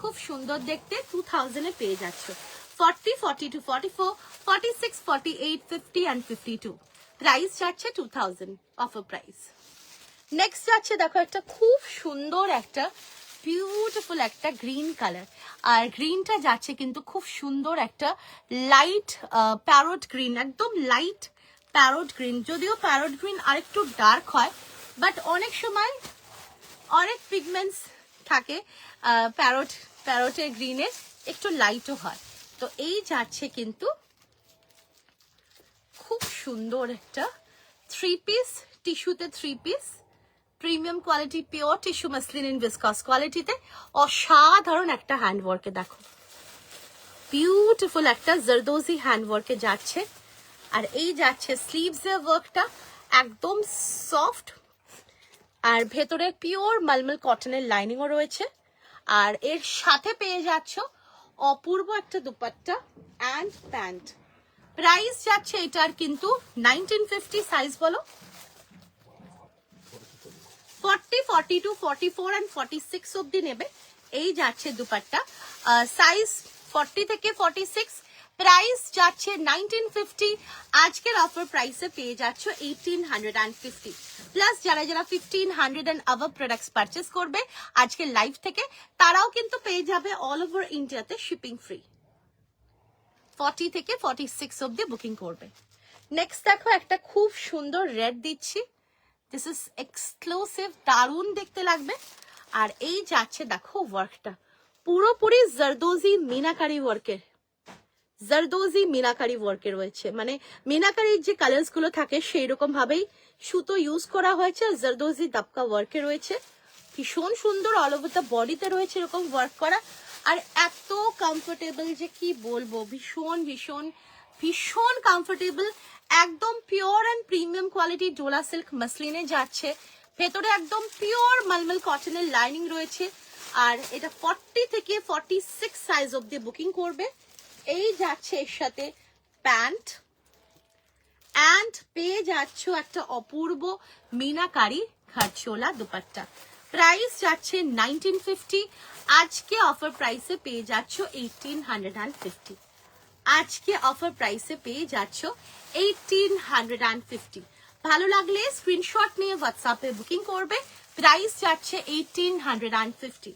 খুব সুন্দর দেখতে। 2000 এ পেয়ে যাচ্ছ। 40, 42, 44, 46, 48, 50 and 52 প্রাইস যাচ্ছে 2000 অফার প্রাইস। নেক্সট যাচ্ছে দেখো একটা খুব সুন্দর একটা বিউটিফুল একটা গ্রিন কালার, আর গ্রিনটা যাচ্ছে কিন্তু খুব সুন্দর একটা লাইট প্যারট গ্রিন, একদম লাইট প্যারট গ্রিন। যদিও প্যারট গ্রিন আরেকটু ডার্ক হয়, বাট অনেক সময় অনেক পিগমেন্টস থাকে প্যারটের গ্রিনের, একটু লাইটও হয়। তো এই যাচ্ছে কিন্তু খুব সুন্দর একটা 3 পিস, টিস্যুতে 3 piece, premium quality, pure tissue muslin in viscose কোয়ালিটিতে, অসাধারণ একটা হ্যান্ডওয়ার্কে দেখো, বিউটিফুল একটা জারদোজি হ্যান্ডওয়ার্কে যাচ্ছে। আর এই যাচ্ছে স্লিভসের ওয়ার্কটা একদম সফট, আর ভেতরে পিওর মালমল কটনের লাইনিংও রয়েছে। আর এর সাথে পেয়ে যাচ্ছ অপূর্ব একটা দুপাট্টা অ্যান্ড প্যান্ট। প্রাইস যাচ্ছে এটার কিন্তু 1950, সাইজ বলো 40, 42, 44 and 46 অব্দি নেবে। এই যাচ্ছে দুপাট্টা, সাইজ 40 থেকে 46, প্রাইস যাচ্ছে 1950। আজকের অফার প্রাইসে পেয়ে যাচ্ছ 1850 প্লাস। যারা যারা 1500 and above প্রোডাক্টস পারচেস করবে আজকের লাইভ থেকে, তারাও কিন্তু পেয়ে যাবে অল ওভার ইন্ডিয়াতে শিপিং ফ্রি। 40 থেকে 46 অব্দি বুকিং করবে। নেক্সট দেখো একটা খুব সুন্দর রেড দিচ্ছি, দিস ইজ এক্সক্লুসিভ, দারুণ দেখতে লাগবে। আর এই যাচ্ছে দেখো ওয়ার্কটা পুরোপুরি জারদোজি মিনাকারি ওয়ার্কের, জারদোজি মিনাকারি ওয়ার্কে রয়েছে, মানে মিনাকারির যে কালার্স গুলো থাকে সেই রকম ভাবেই সুতো ইউজ করা হয়েছে, জারদোজি দাপকা ওয়ার্কে রয়েছে, ভীষণ সুন্দর। অল ওভার দ্য বডিতে রয়েছে এরকম ওয়ার্ক করা, আর এত কমফোর্টেবল যে কি বলবো, ভীষণ ভীষণ ভীষণ কমফোর্টেবল, একদম pure and premium quality Dola silk মাসলিনে যাচ্ছে। ভেতরে একদম পিওর মালমল কটনের লাইনিং রয়েছে, আর এটা 40 থেকে 46 সাইজ অব্দি বুকিং করবে। এই যাচ্ছে এর সাথে প্যান্ট, অ্যান্ড পেয়ে যাচ্ছ একটা অপূর্ব মিনাকারি খারচোলা দুপাট্টা। প্রাইস যাচ্ছে 1950, আজকে অফার প্রাইসে পেয়ে যাচ্ছ 1850। আজকে অফার প্রাইসে পেয়ে যাচ্ছ 1850। ভালো লাগলে স্ক্রিনশট নিয়ে হোয়াটসঅ্যাপে বুকিং করবে। প্রাইস যাচ্ছে 1850।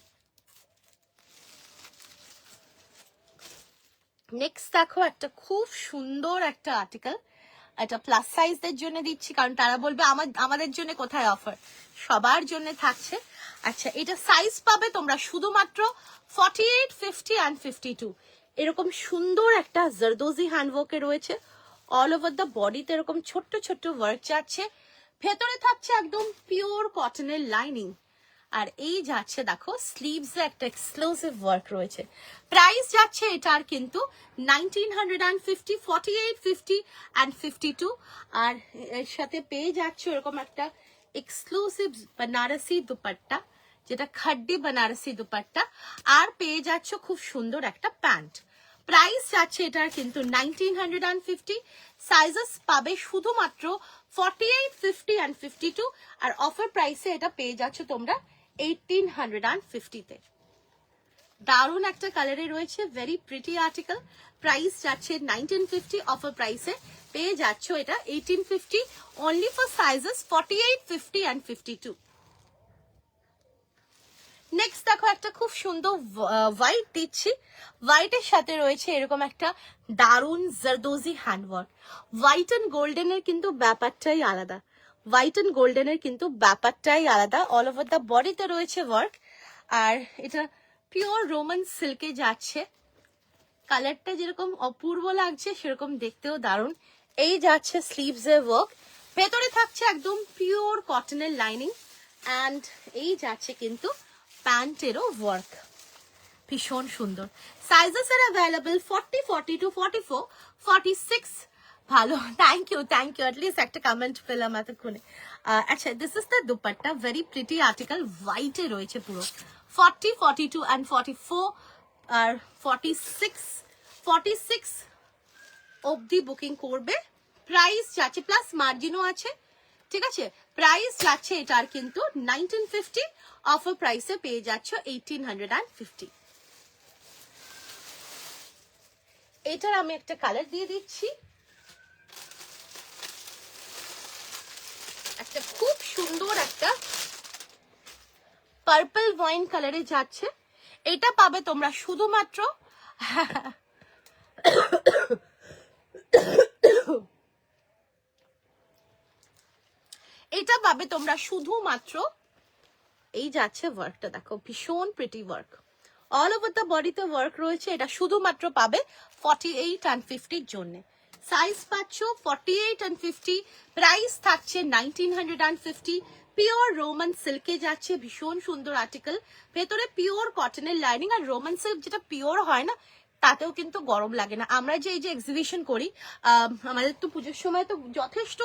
নেক্সট দেখো একটা খুব সুন্দর একটা আর্টিকেল, এটা প্লাস সাইজদের জন্য দিচ্ছি, কারণ তারা বলবে আমাদের জন্য কোথায় অফার, সবার জন্য থাকছে। আচ্ছা, এটা সাইজ পাবে তোমরা শুধুমাত্র 48, 50 and 52। এরকম সুন্দর একটা জারদোজি হ্যান্ডওয়ার্কে রয়েছে, অল ওভার দ্য বডিতে এরকম ছোট্ট ছোট্ট ওয়ার্ক যাচ্ছে, ভেতরে থাকছে একদম পিওর কটনের লাইনিং। আর এই যাচ্ছে দেখো স্লিভস এ একটা এক্সক্লুসিভ ওয়ার্ক রয়েছে। প্রাইস যাচ্ছে এটার কিন্তু 1950, 48, 50 and 52। আর এর সাথে পেয়ে যাচ্ছে এরকম একটা এক্সক্লুসিভ বেনারসি দুপাট্টা, যেটা খাড্ডি বেনারসি দুপাট্টা, আর পেয়ে যাচ্ছ খুব সুন্দর একটা প্যান্ট। প্রাইস যাচ্ছে এটার কিন্তু 1950, সাইজেস পাবে শুধুমাত্র 48, 50 and 52। আর অফার প্রাইসে এটা পেয়ে যাচ্ছ তোমরা 1850-তে। দারুণ একটা কালারে রয়েছে, ভেরি প্রিটি আর্টিকেল। প্রাইস যাচ্ছে 1950, অফার প্রাইসে পেয়ে যাচ্ছ এটা 1850, only for sizes 48, 50 and 52। Next দেখো একটা খুব সুন্দর হোয়াইট দিচ্ছি, হোয়াইটের সাথে রয়েছে এরকম একটা দারুণ জারদোজি হ্যান্ডওয়ার্ক। হোয়াইট অ্যান্ড গোল্ডেনের কিন্তু ব্যাপারটাই আলাদা, হোয়াইট অ্যান্ড গোল্ডেনের কিন্তু ব্যাপারটাই আলাদা। অল ওভার দ্য বডিতে রয়েছে ওয়ার্ক, আর এটা পিওর রোমান সিল্কে যাচ্ছে। কালারটা যেরকম অপূর্ব লাগছে সেরকম দেখতেও দারুণ। এই যাচ্ছে স্লিভস এর ওয়ার্ক, ভেতরে থাকছে একদম পিওর কটনের লাইনিং, অ্যান্ড এই যাচ্ছে কিন্তু প্যান্টেরও ওয়ার্ক, ভীষণ সুন্দর। Sizes are available 40, 42, 44, 46। ভালো, থ্যাংক ইউ অ্যাটলিস্ট একটা কমেন্ট পেলাম এতক্ষণে। আচ্ছা, this is the dupatta, very pretty article, হোয়াইটে রয়েছে পুরো। 40, 42 and 44 আর 46, 46 অবধি বুকিং করবে। প্রাইস যাচ্ছে প্লাস মার্জিনও আছে, ঠিক আছে। প্রাইস যাচ্ছে এটার কিন্তু 1950, অফার প্রাইসে পেয়ে যাচ্ছ 1850। এটার আমি একটা কালার দিয়ে দিচ্ছি, একটা খুব সুন্দর একটা পার্পল ওয়াইন কালারে যাচ্ছে। এটা পাবে তোমরা শুধুমাত্র এটা পাবে তোমরা শুধুমাত্র, এই যাচ্ছে ওয়ার্কটা দেখো, ভীষণ pretty work, all over the বডিতে ওয়ার্ক রয়েছে। এটা শুধুমাত্র পাবে 48 and 50 জন্য। সাইজ পাচ্ছ 48 and 50, প্রাইস থাকছে 1950। পিওর রোমান সিল্কে যাচ্ছে, ভীষণ সুন্দর আর্টিকেল, ভেতরে পিওর কটনের লাইনিং। আর রোমান সিল্ক যেটা পিওর হয় না, তাতেও কিন্তু গরম লাগে না। আমরা যে এই যে এক্সিবিশন করি, আমাদের তো পুজোর সময় তো যথেষ্ট,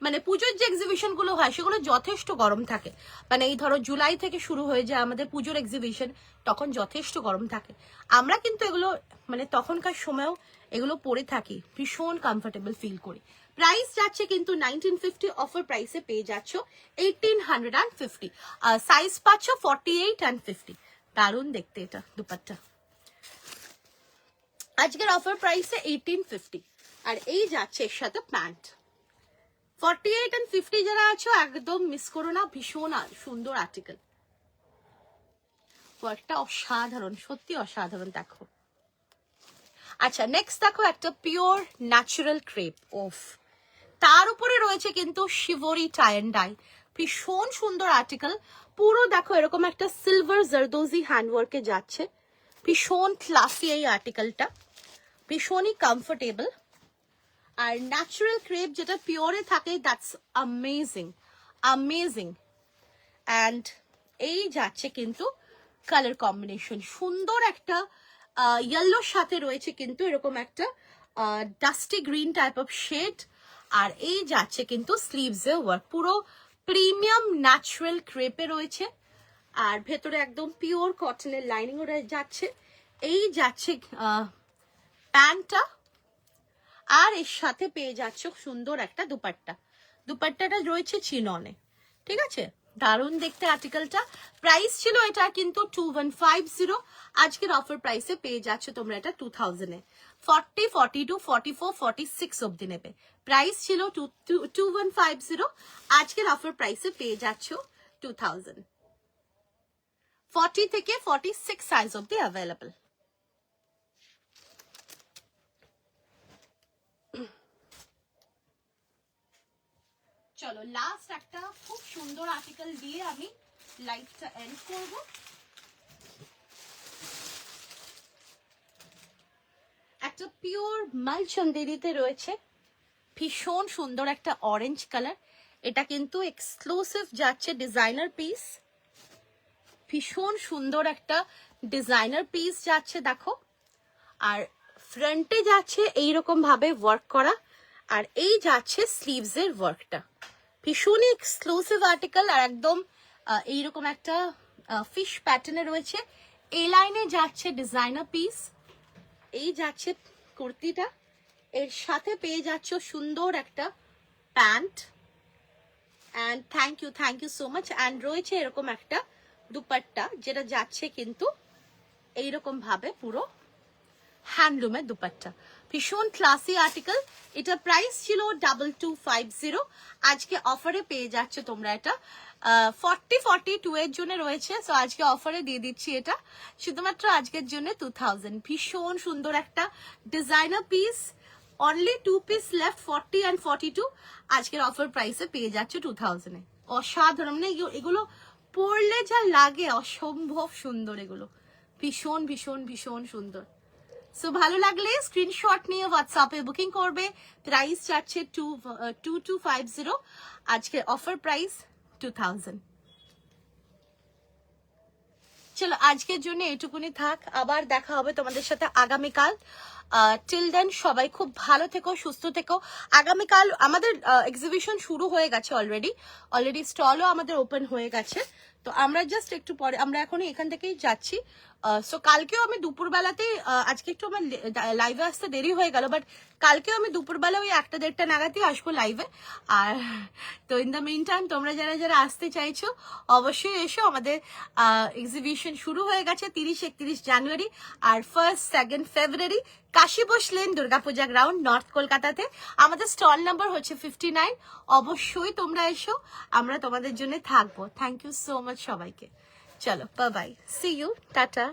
মানে পুজোর যে এক্সিবিশন গুলো হয় সেগুলো যথেষ্ট গরম থাকে। মানে এই ধরো জুলাই থেকে শুরু হয়ে যায় আমাদের পুজোর এক্সিবিশন, তখন যথেষ্ট গরম থাকে। আমরা কিন্তু এগুলো মানে তখনকার সময়ও এগুলো পরে থাকি, ভীষণ কমফোর্টেবল ফিল করি। প্রাইস যাচ্ছে কিন্তু 1950, অফার প্রাইসে পেয়ে যাচ্ছ 1850। সাইজ পাচ্ছ 48 and 50। দারুণ দেখতে এটা দুপাট্টা, আজকের অফার প্রাইসে 1850। আর এই যাচ্ছে এর সাথে প্যান্ট। 48 and 50 যারা আছো একদম মিস করো না, ভীষণ সুন্দর আর্টিকেল, ওয়ার্কটা অসাধারণ, সত্যি অসাধারণ। দেখো, আচ্ছা নেক্সট দেখো একটা পিওর ন্যাচারাল ক্রেপ, ওফ, তার উপরে রয়েছে কিন্তু শিভরি টাই এন্ড ডাই, ভীষণ সুন্দর আর্টিকেল। পুরো দেখো এরকম একটা সিলভার জারদোজি হ্যান্ডওয়ার্কে যাচ্ছে, ভীষণ ক্লাসি এই আর্টিকেলটা, ভীষণই কমফোর্টেবল। আর ন্যাচারাল ক্রেপ যেটা পিওরে থাকে, দ্যাটস অ্যামেজিং অ্যামেজিং। অ্যান্ড এই যাচ্ছে কিন্তু কালার কম্বিনেশন, সুন্দর একটা ইয়েলোর সাথে রয়েছে কিন্তু এরকম একটা dusty green type of shade. আর এই যাচ্ছে কিন্তু স্লিভস এ ওয়ার্ক, পুরো প্রিমিয়াম ন্যাচারাল ক্রেপে রয়েছে। আর ভেতরে একদম পিওর কটনের লাইনিং ওরা যাচ্ছে। এই যাচ্ছে প্যান্টটা, আর এর সাথে পেয়ে যাচ্ছ সুন্দর একটা দুপাট্টা। দুপাট্টাটা রয়েছে চিননে, ঠিক আছে, দারুণ দেখতে আর্টিকেলটা। প্রাইস ছিল এটা কিন্তু 2150, আজকের অফার প্রাইসে পেয়ে যাচ্ছ তোমরা এটা 2000 এ। 40, 42, 44, 46 অব্দি নেবে। প্রাইস ছিল 2150, আজকের অফার প্রাইসে পেয়ে যাচ্ছ 2000। 40 থেকে 46 সাইজ অব্দি অ্যাভেলেবল। চলো লাস্ট একটা খুব সুন্দর আর্টিকেল দিয়ে আমি লাইভটা এন্ড করব। একটা পিওর মাল চন্দেরিতে রয়েছে, ভীষণ সুন্দর একটা অরেঞ্জ কালার। এটা কিন্তু এক্সক্লুসিভ যাচ্ছে ডিজাইনার পিস, ভীষণ সুন্দর একটা ডিজাইনার পিস যাচ্ছে দেখো। আর ফ্রন্টে যাচ্ছে এইরকম ভাবে ওয়ার্ক করা, আর এই যাচ্ছে স্লিভস এর ওয়ার্কটা, ভীষণই এক্সক্লুসিভ আর্টিকেল। আর একদম এইরকম একটা ফিশ প্যাটার্নে রয়েছে। এই লাইনে যাচ্ছে ডিজাইনার পিস, এই যাচ্ছে কুর্তিটা, এর সাথে পেয়ে যাচ্ছ সুন্দর একটা pant. And thank you so much. And রয়েছে এরকম একটা দুপাট্টা, যেটা যাচ্ছে কিন্তু এইরকম ভাবে পুরো হ্যান্ডলুমের দুপাট্টা, ভীষণ ক্লাসি আর্টিকেল। এটা প্রাইস ছিল 2250, আজকে অফারে পেয়ে যাচ্ছ তোমরা এটা 40-42 এর জন্য রয়েছে। সো আজকে অফারে দিয়ে দিচ্ছি এটা শুধুমাত্র আজকের জন্য 2000। ভীষণ সুন্দর একটা designer piece, only 2 piece left, 40 and 42, আজকের অফার প্রাইসে পেয়ে যাচ্ছ 2000 এ। অসাধারণ, মানে এগুলো পরলে যা লাগে অসম্ভব সুন্দর, এগুলো ভীষণ ভীষণ ভীষণ সুন্দর। সো ভালো লাগলে স্ক্রিনশট নিয়ে হোয়াটসঅ্যাপে বুকিং করবে। প্রাইস যাচ্ছে 2250, আজকে অফার প্রাইস 2000। চলো আজকের জন্য এটুকুনি থাক, আবার দেখা হবে তোমাদের সাথে আগামীকাল। টিল দেন সবাই খুব ভালো থেকো, সুস্থ থেকো। আগামীকাল আমাদের এক্সিবিশন শুরু হয়ে গেছে, অলরেডি স্টলও আমাদের ওপেন হয়ে গেছে। তো আমরা জাস্ট একটু পরে, আমরা এখনই এখান থেকেই যাচ্ছি, সো কালকেও আমি দুপুরবেলাতে আজকে একটু আমার লাইভে আসতে দেরি হয়ে গেল, বাট কালকেও আমি দুপুরবেলা ওই 1-1:30 নাগাদই আসবো লাইভে। আর তো ইন দ্য মিন টাইম তোমরা যারা যারা আসতে চাইছো অবশ্যই এসো। আমাদের এক্সিবিশন শুরু হয়ে গেছে 30-31 জানুয়ারি আর 1st-2nd ফেব্রুয়ারি Kashibose lane Durga Puja ground, north কলকাতাতে। আমাদের স্টল নাম্বার হচ্ছে 59। অবশ্যই তোমরা এসো, আমরা তোমাদের জন্য থাকবো। থ্যাংক ইউ সো মাচ সবাইকে। চলো, bye bye, see you, tata.